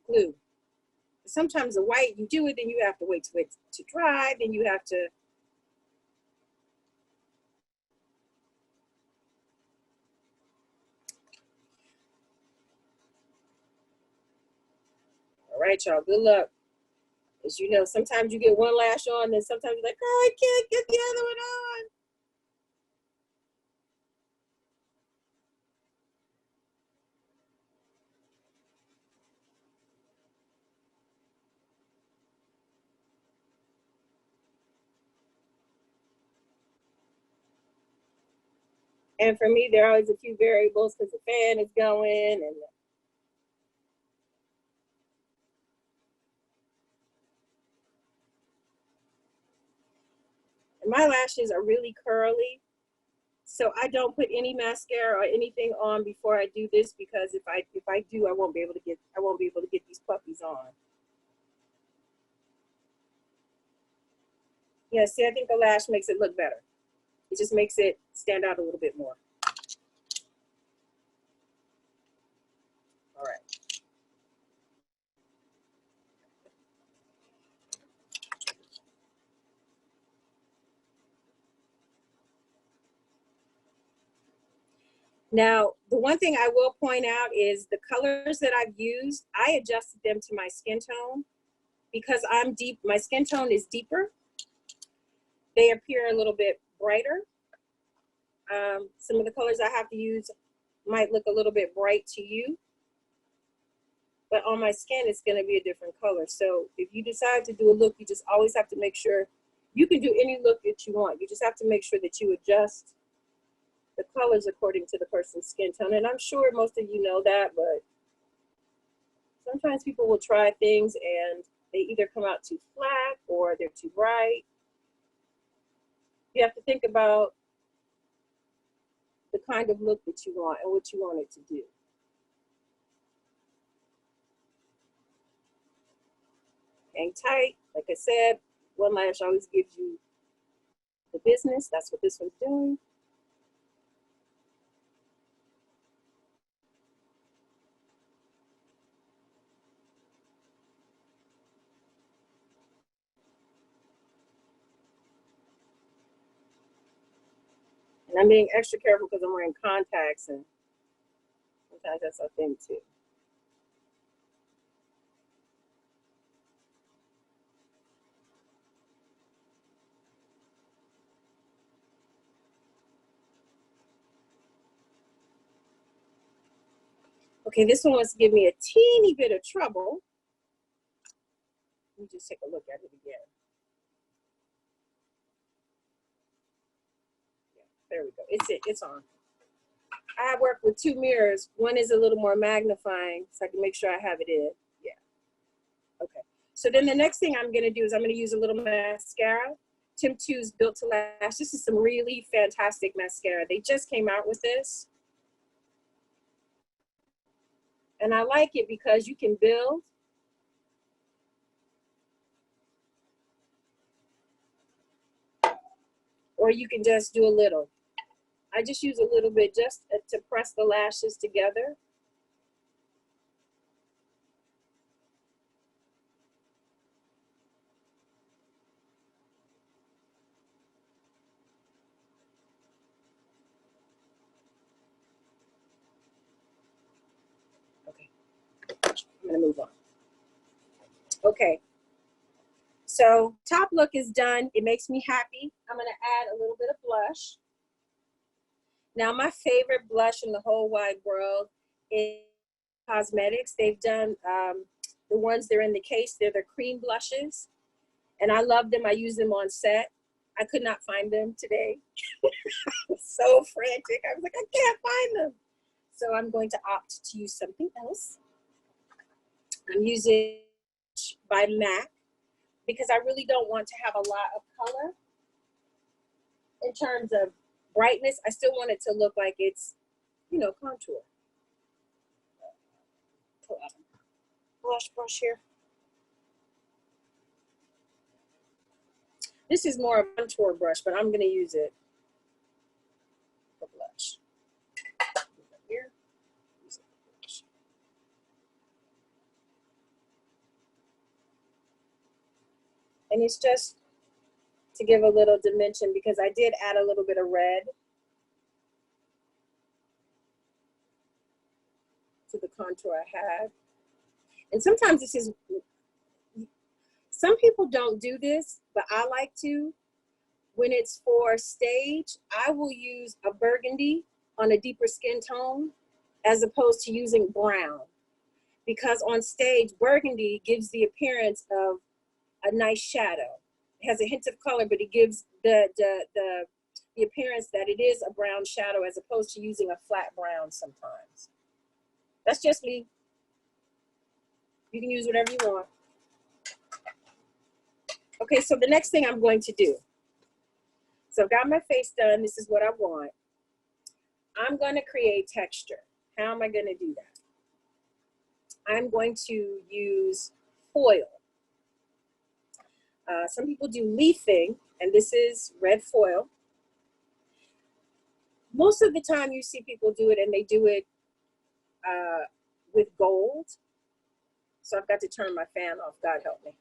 Speaker 2: glue. Sometimes the white, you do it, then you have to wait for it to dry, then you have to. All right, y'all, good luck. As you know, sometimes you get one lash on, and sometimes you're like, oh, I can't get the other one on. And for me, there are always a few variables because the fan is going and my lashes are really curly. So I don't put any mascara or anything on before I do this because if I do, I won't be able to get these puppies on. Yeah, see, I think the lash makes it look better. It just makes it stand out a little bit more. All right. Now, the one thing I will point out is the colors that I've used, I adjusted them to my skin tone because I'm deep, my skin tone is deeper. They appear a little bit brighter. Some of the colors I have to use might look a little bit bright to you, but on my skin, it's gonna be a different color. So if you decide to do a look, you just always have to make sure, you can do any look that you want. You just have to make sure that you adjust the colors according to the person's skin tone. And I'm sure most of you know that, but sometimes people will try things and they either come out too flat or they're too bright. You have to think about the kind of look that you want and what you want it to do. Hang tight. Like I said, one lash always gives you the business. That's what this one's doing. And I'm being extra careful because I'm wearing contacts and sometimes that's a thing too. Okay, this one wants to give me a teeny bit of trouble. Let me just take a look at it again. Yeah, there we go. It's on. I work with two mirrors. One is a little more magnifying, so I can make sure I have it in. Yeah. Okay. So then the next thing I'm gonna do is I'm gonna use a little mascara. Tim 2's Built to Last. This is some really fantastic mascara. They just came out with this. And I like it because you can build. Or you can just do a little. I just use a little bit just to press the lashes together. Okay, I'm gonna move on. Okay, so top look is done. It makes me happy. I'm gonna add a little bit of blush. Now my favorite blush in the whole wide world is Cosmetics. They've done the ones that are in the case. They're the cream blushes. And I love them. I use them on set. I could not find them today. I was so frantic. I was like, I can't find them. So I'm going to opt to use something else. I'm using by MAC because I really don't want to have a lot of color. In terms of brightness, I still want it to look like it's, you know, contour. Pull out a blush brush here. This is more of a contour brush, but I'm going to use it for blush. Here. Use it for blush. And it's just to give a little dimension because I did add a little bit of red to the contour I had. And sometimes this is, some people don't do this, but I like to. When it's for stage, I will use a burgundy on a deeper skin tone as opposed to using brown. Because on stage, burgundy gives the appearance of a nice shadow. It has a hint of color, but it gives the appearance that it is a brown shadow as opposed to using a flat brown sometimes. That's just me. You can use whatever you want. Okay, so the next thing I'm going to do. So I've got my face done. This is what I want. I'm going to create texture. How am I going to do that? I'm going to use foil. Some people do leafing, and this is red foil. Most of the time you see people do it, and they do it with gold. So I've got to turn my fan off. God help me.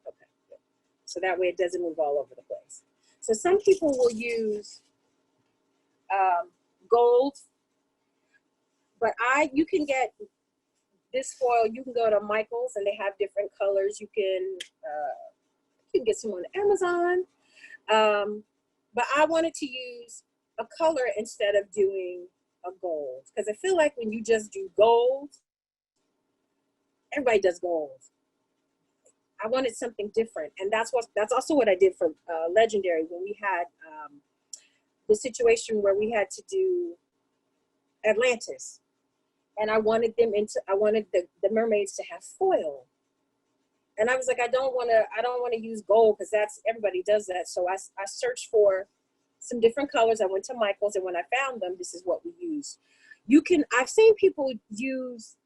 Speaker 2: Okay, good. So that way it doesn't move all over the place. So some people will use gold, but you can get this foil. You can go to Michael's, and they have different colors. You can get some on Amazon. But I wanted to use a color instead of doing a gold, because I feel like when you just do gold, everybody does gold. I wanted something different, and that's also what I did for Legendary when we had the situation where we had to do Atlantis, and I wanted the mermaids to have foil, and I was like, I don't want to use gold because everybody does that. So I searched for some different colors. I went to Michael's, and when I found them, this is what we used. I've seen people use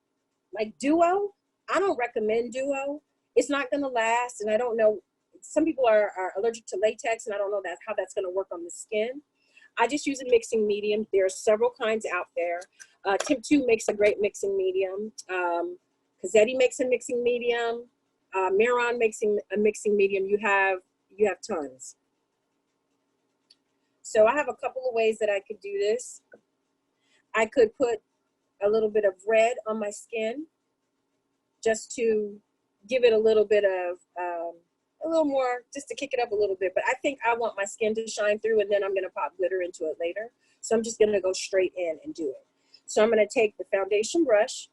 Speaker 2: like duo. I don't recommend duo. It's not going to last, and I don't know. Some people are allergic to latex, and I don't know how that's going to work on the skin. I just use a mixing medium. There are several kinds out there. Tim 2 makes a great mixing medium. Cazzetti makes a mixing medium. Miron makes a mixing medium. You have tons. So I have a couple of ways that I could do this. I could put a little bit of red on my skin just to give it a little bit of, a little more, just to kick it up a little bit. But I think I want my skin to shine through, and then I'm going to pop glitter into it later. So I'm just going to go straight in and do it. So I'm going to take the foundation brush,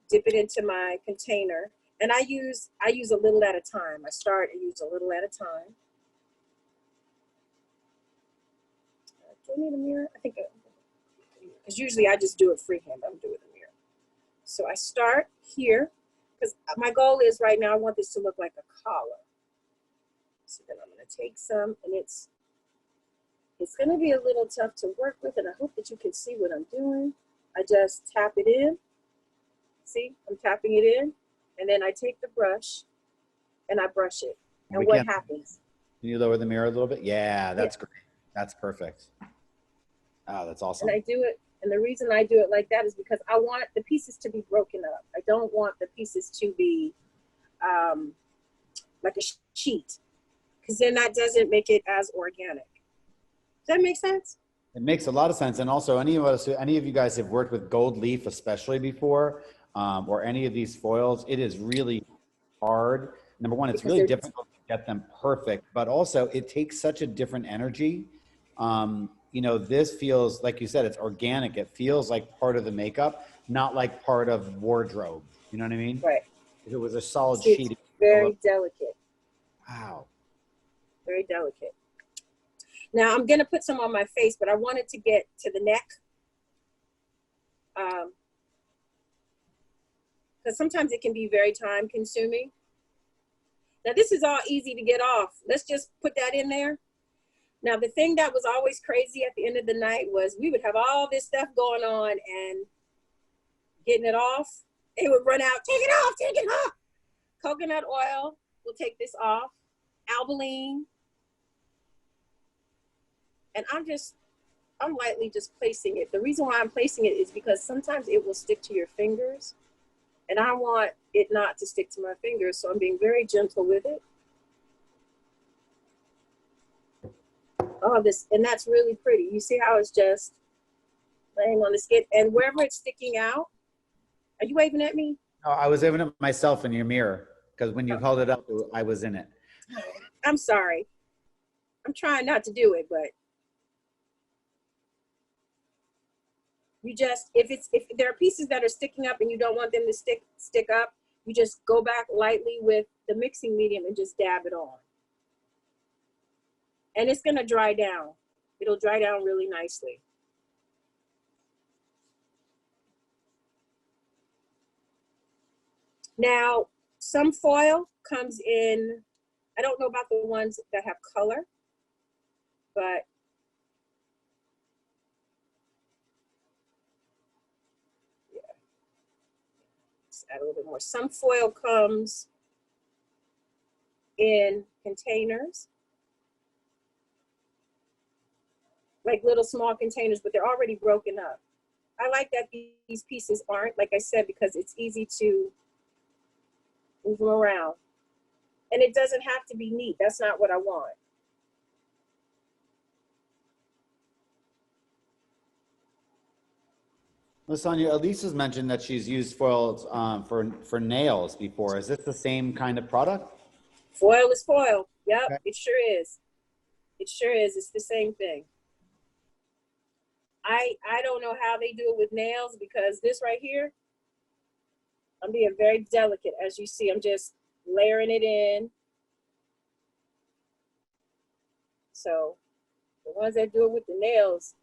Speaker 2: dip it into my container, and I use a little at a time. I start and use a little at a time. Do I need a mirror? I think, because usually I just do it freehand. I don't do it in a mirror. So I start here, because my goal is right now I want this to look like a collar. So then I'm going to take some, and it's going to be a little tough to work with, and I hope that you can see what I'm doing. I just tap it in. See, I'm tapping it in, and then I take the brush and I brush it. And what happens?
Speaker 1: Can you lower the mirror a little bit? Yeah, that's great. That's perfect. Oh, that's awesome.
Speaker 2: And I do it, and the reason I do it like that is because I want the pieces to be broken up. I don't want the pieces to be like a sheet, because then that doesn't make it as organic. Does that make sense?
Speaker 1: It makes a lot of sense. And also, any of you guys have worked with gold leaf, especially before, or any of these foils, it is really hard. Number one, it's really difficult to get them perfect, but also it takes such a different energy. You know, this feels, like you said, it's organic. It feels like part of the makeup, not like part of wardrobe. You know what I mean?
Speaker 2: Right.
Speaker 1: If it was a solid sheet.
Speaker 2: It's very delicate.
Speaker 1: Wow.
Speaker 2: Very delicate. Now I'm going to put some on my face, but I wanted to get to the neck. Because sometimes it can be very time consuming. Now this is all easy to get off. Let's just put that in there. Now the thing that was always crazy at the end of the night was we would have all this stuff going on, and getting it off, it would run out. Take it off, take it off. Coconut oil, we'll take this off. Albaline. And I'm lightly just placing it. The reason why I'm placing it is because sometimes it will stick to your fingers, and I want it not to stick to my fingers, so I'm being very gentle with it. Oh, and that's really pretty. You see how it's just laying on the skin, and wherever it's sticking out. Are you waving at me?
Speaker 1: No, I was waving at myself in your mirror, because when you held it up, I was in it.
Speaker 2: I'm sorry. I'm trying not to do it, but you just, if there are pieces that are sticking up and you don't want them to stick up, you just go back lightly with the mixing medium and just dab it on. And it's gonna dry down. It'll dry down really nicely. Now, some foil comes in, I don't know about the ones that have color, but add a little bit more. Some foil comes in containers, like little small containers, but they're already broken up. I like that these pieces aren't, like I said, because it's easy to move them around. And it doesn't have to be neat. That's not what I want.
Speaker 1: Well, Sonya, Elise has mentioned that she's used foils for nails before. Is this the same kind of product?
Speaker 2: Foil is foil. Yep,
Speaker 1: Okay.
Speaker 2: It sure is. It sure is. It's the same thing. I don't know how they do it with nails, because this right here, I'm being very delicate. As you see, I'm just layering it in. So the ones that do it with the nails.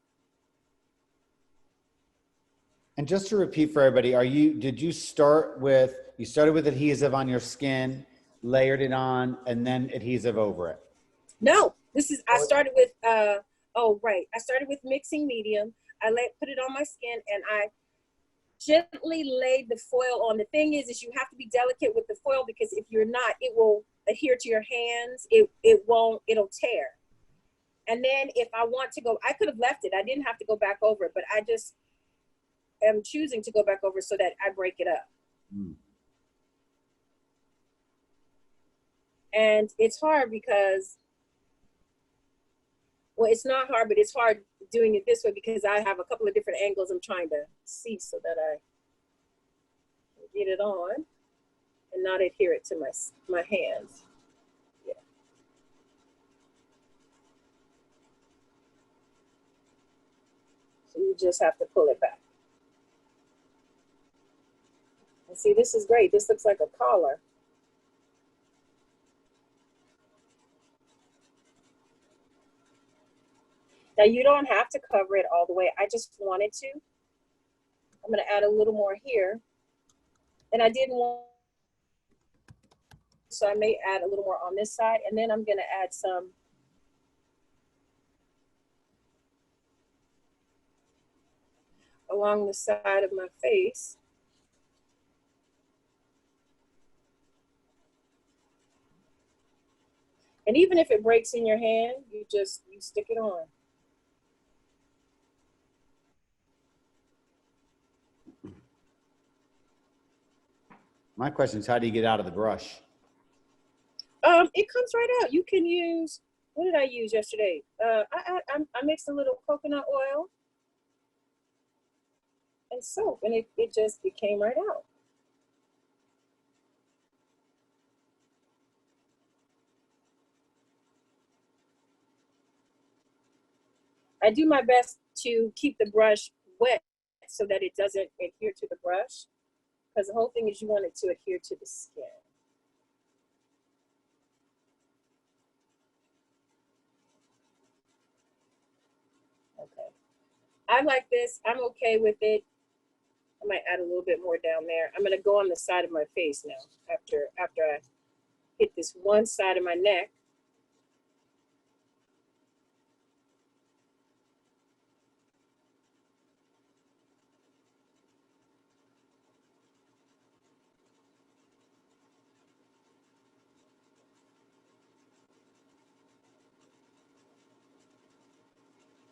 Speaker 1: And just to repeat for everybody, did you started with adhesive on your skin, layered it on, and then adhesive over it?
Speaker 2: No, I started with, I started with mixing medium. I put it on my skin, and I gently laid the foil on. The thing is you have to be delicate with the foil, because if you're not, it will adhere to your hands. It'll tear. And then if I want to go, I could have left it. I didn't have to go back over it, but I just am choosing to go back over so that I break it up. Mm. And it's hard because, well, it's not hard, but it's hard doing it this way because I have a couple of different angles I'm trying to see so that I can get it on and not adhere it to my hands. Yeah. So you you just have to pull it back. And see, this is great. This looks like a collar. Now you don't have to cover it all the way. I just wanted to. I'm gonna add a little more here. And I didn't want, so I may add a little more on this side, and then I'm gonna add some along the side of my face. And even if it breaks in your hand, you stick it on.
Speaker 1: My question is, how do you get out of the brush?
Speaker 2: It comes right out. You can use, what did I use yesterday? I mixed a little coconut oil and soap, and it came right out. I do my best to keep the brush wet so that it doesn't adhere to the brush, because the whole thing is you want it to adhere to the skin. Okay. I like this. I'm okay with it. I might add a little bit more down there. I'm gonna go on the side of my face now after I hit this one side of my neck.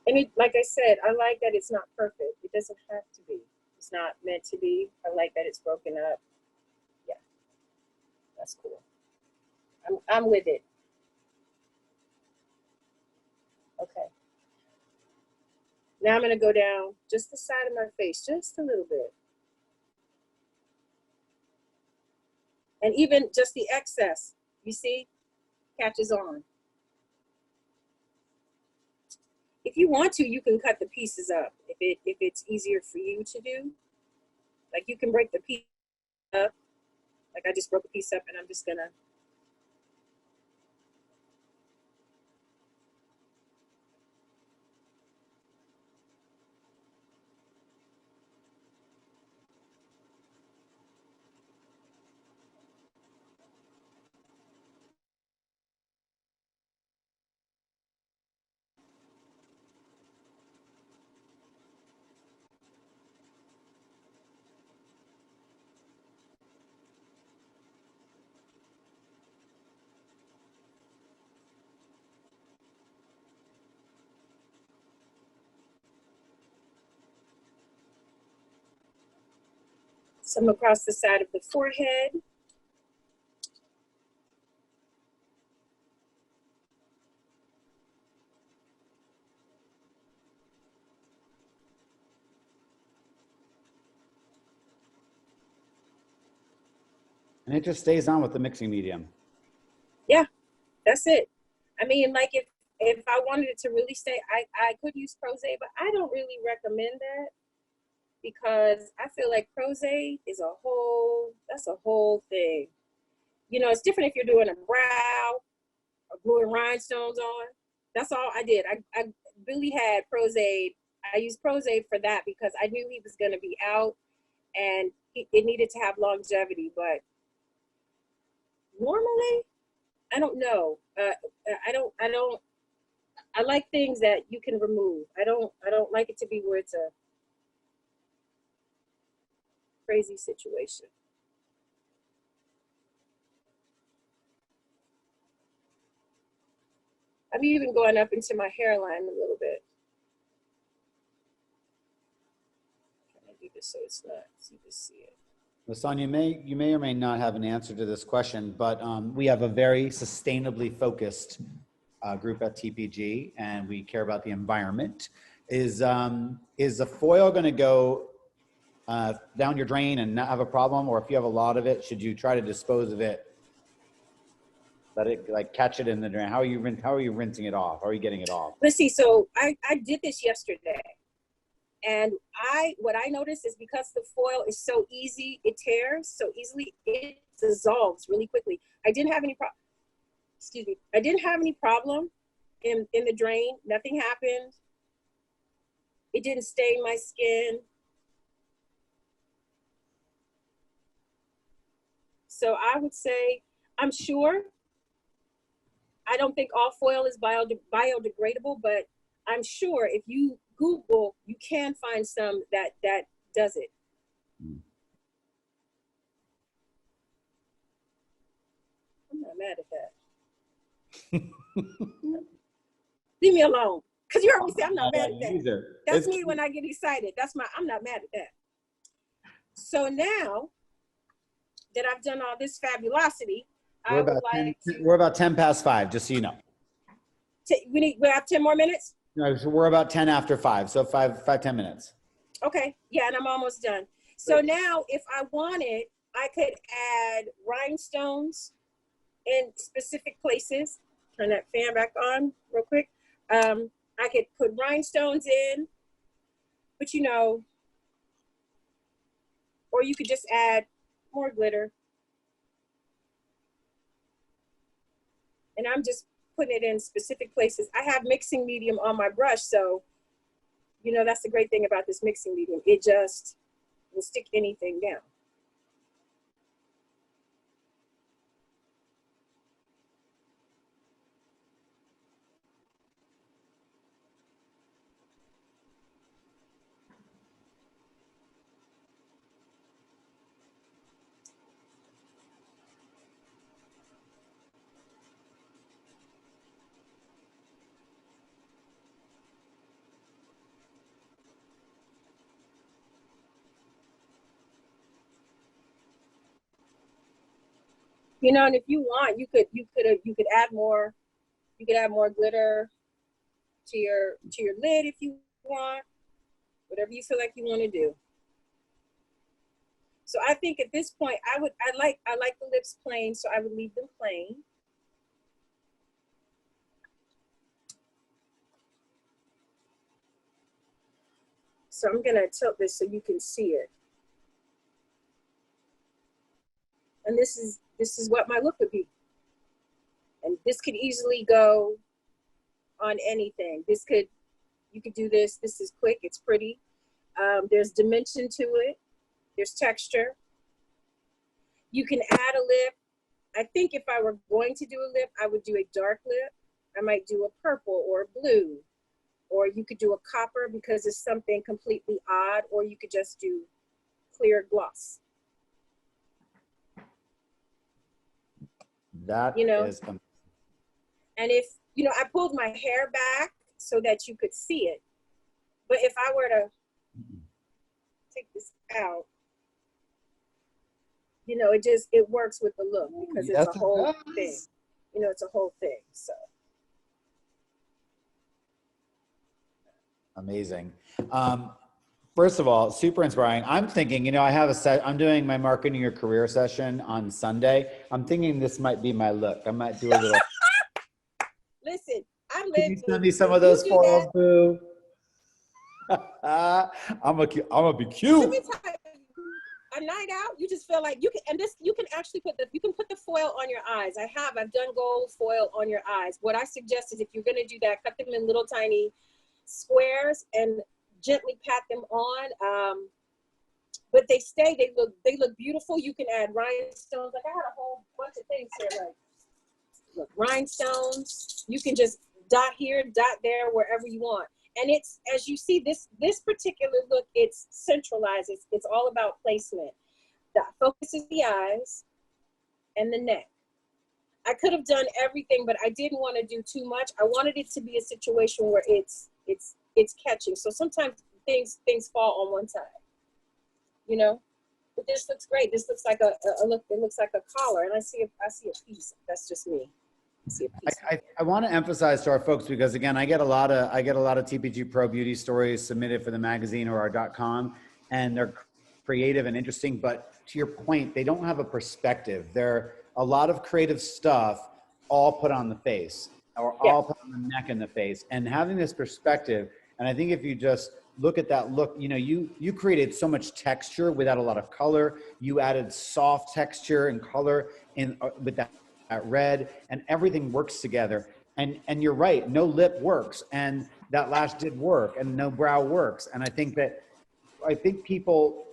Speaker 2: And it, like I said, I like that it's not perfect. It doesn't have to be. It's not meant to be. I like that it's broken up. Yeah, that's cool. I'm with it. Okay. Now I'm gonna go down just the side of my face, just a little bit. And even just the excess, you see, catches on. If you want to, you can cut the pieces up if it's easier for you to do. Like you can break the piece up. Like I just broke a piece up and I'm just gonna. Some across the side of the forehead.
Speaker 1: And it just stays on with the mixing medium.
Speaker 2: Yeah, that's it. I mean, like if I wanted it to really stay, I could use Prose, but I don't really recommend that because I feel like Prose is that's a whole thing. You know, it's different if you're doing a brow or gluing rhinestones on. That's all I did. I really had Prose. I used Prose for that because I knew he was going to be out and it needed to have longevity. But normally, I don't know. I like things that you can remove. I don't like it to be where it's a crazy situation. I'm even going up into my hairline a little bit. I'm trying to do this so it's not, so you can see it.
Speaker 1: Well, Sonya, you may or may not have an answer to this question, but we have a very sustainably focused group at TPG, and we care about the environment. Is the foil going to go down your drain and not have a problem, or if you have a lot of it, should you try to dispose of it? Let it like catch it in the drain. How are you rinsing it off? How are you getting it off?
Speaker 2: Let's see. So I did this yesterday. And what I noticed is because the foil is so easy, it tears so easily, it dissolves really quickly. I didn't have any I didn't have any problem in the drain. Nothing happened. It didn't stain my skin. So I would say, I'm sure, I don't think all foil is biodegradable, but I'm sure if you Google, you can find some that does it. I'm not mad at that. Leave me alone. Because you heard me say I'm not mad at that. That's me when I get excited. I'm not mad at that. So now that I've done all this fabulosity,
Speaker 1: we're about 10 past 5, just so you know.
Speaker 2: We have 10 more minutes?
Speaker 1: No, so we're about 10 after 5, so 10 minutes.
Speaker 2: Okay, yeah, and I'm almost done. So now if I wanted, I could add rhinestones in specific places. Turn that fan back on real quick. I could put rhinestones in, but you know, or you could just add more glitter. And I'm just putting it in specific places. I have mixing medium on my brush, so you know, that's the great thing about this mixing medium. It just will stick anything down. You know, and if you want, you could add more. You could add more glitter to your lid if you want. Whatever you feel like you want to do. So I think at this point, I like the lips plain, so I would leave them plain. So I'm gonna tilt this so you can see it. And this is what my look would be. And this could easily go on anything. You could do this. This is quick, it's pretty. There's dimension to it. There's texture. You can add a lip. I think if I were going to do a lip, I would do a dark lip. I might do a purple or a blue, or you could do a copper because it's something completely odd, or you could just do clear gloss.
Speaker 1: That is amazing.
Speaker 2: And if, you know, I pulled my hair back so that you could see it. But if I were to take this out, you know, it works with the look because it's a whole thing. You know, it's a whole thing, so.
Speaker 1: Amazing. First of all, super inspiring. I'm thinking, you know, I'm doing my marketing your career session on Sunday. I'm thinking this might be my look. I might do a little.
Speaker 2: Listen, I'm
Speaker 1: Can you send me some of those foils, boo? I'm gonna be cute.
Speaker 2: Let me tell you, a night out, you just feel like you can, and this, you can actually put the foil on your eyes. I've done gold foil on your eyes. What I suggest is if you're gonna do that, cut them in little tiny squares and gently pat them on. But they look beautiful. You can add rhinestones. Like I had a whole bunch of things here, like look, rhinestones. You can just dot here, dot there, wherever you want. And it's, as you see, this particular look, it's centralized. It's all about placement. That focuses the eyes and the neck. I could have done everything, but I didn't want to do too much. I wanted it to be a situation where it's catching. So sometimes things fall on one side, you know. But this looks great. This looks like a look. It looks like a collar, and I see a piece. That's just me.
Speaker 1: I want to emphasize to our folks, because again, I get a lot of TPG Pro beauty stories submitted for the magazine or our .com, and they're creative and interesting. But to your point, they don't have a perspective. They're a lot of creative stuff all put on the face, or all put on the neck and the face, and having this perspective. And I think if you just look at that look. You know, you created so much texture without a lot of color. You added soft texture and color in with that red, and everything works together. And you're right, no lip works, and that lash did work, and no brow works. And I think people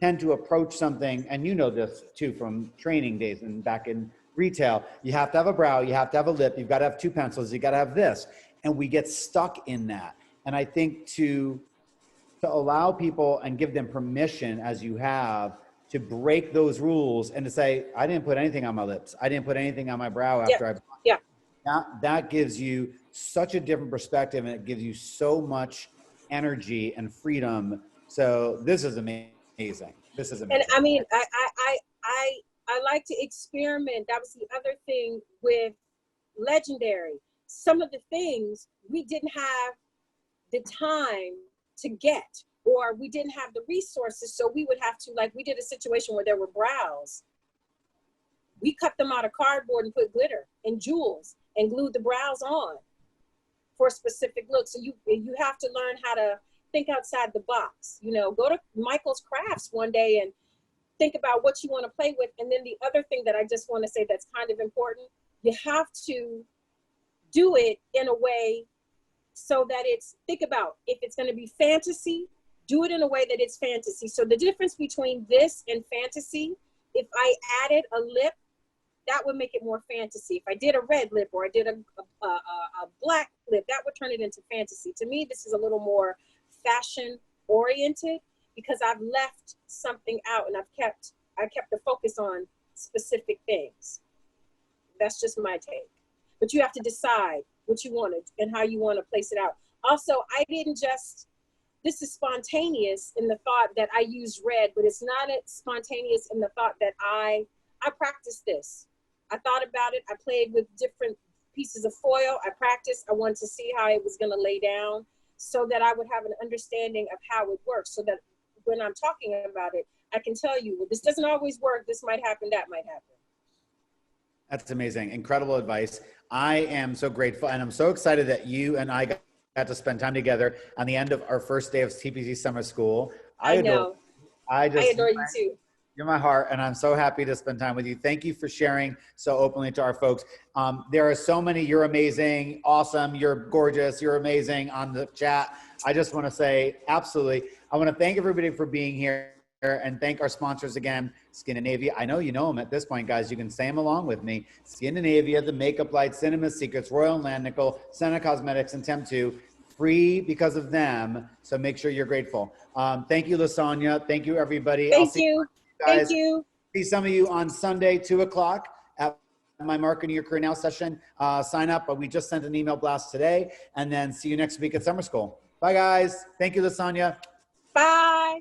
Speaker 1: tend to approach something, and you know this too from training days and back in retail. You have to have a brow, you have to have a lip, you've got to have two pencils, you got to have this, and we get stuck in that. And I think to allow people and give them permission, as you have, to break those rules and to say, I didn't put anything on my lips, I didn't put anything on my brow after that gives you such a different perspective, and it gives you so much energy and freedom. So this is amazing. This is amazing.
Speaker 2: And I mean, I like to experiment. That was the other thing with Legendary. Some of the things we didn't have the time to get, or we didn't have the resources. So we would have to, like, we did a situation where there were brows. We cut them out of cardboard and put glitter and jewels and glued the brows on for a specific look. So you have to learn how to think outside the box. You know, go to Michael's Crafts one day and think about what you want to play with. And then the other thing that I just want to say that's kind of important, you have to do it in a way so that it's, think about, if it's going to be fantasy, do it in a way that it's fantasy. So the difference between this and fantasy, if I added a lip, that would make it more fantasy. If I did a red lip or I did a black lip, that would turn it into fantasy. To me, this is a little more fashion oriented because I've left something out and I kept the focus on specific things. That's just my take. But you have to decide what you want and how you want to place it out. Also, I didn't just, this is spontaneous in the thought that I use red, but it's not spontaneous in the thought that I practiced this. I thought about it. I played with different pieces of foil. I practiced. I wanted to see how it was going to lay down so that I would have an understanding of how it works, so that when I'm talking about it, I can tell you, well, this doesn't always work. This might happen. That might happen.
Speaker 1: That's amazing. Incredible advice. I am so grateful, and I'm so excited that you and I got to spend time together on the end of our first day of TPC Summer School.
Speaker 2: I know. I adore you too.
Speaker 1: You're my heart, and I'm so happy to spend time with you. Thank you for sharing so openly to our folks. There are so many, you're amazing, awesome, you're gorgeous, you're amazing on the chat. I just want to say, absolutely. I want to thank everybody for being here and thank our sponsors again, Scandinavia. I know you know them at this point, guys. You can say them along with me. Scandinavia, The Makeup Light, Cinema Secrets, Royal and Land Nickel, Senna Cosmetics, and Temp2. Free because of them, so make sure you're grateful. Thank you, LaSonya. Thank you, everybody.
Speaker 2: Thank you.
Speaker 1: Guys,
Speaker 2: thank you.
Speaker 1: See some of you on Sunday, 2 o'clock at my Marketing Your Career Now session. Sign up. We just sent an email blast today, and then see you next week at Summer School. Bye, guys. Thank you, LaSonya.
Speaker 2: Bye.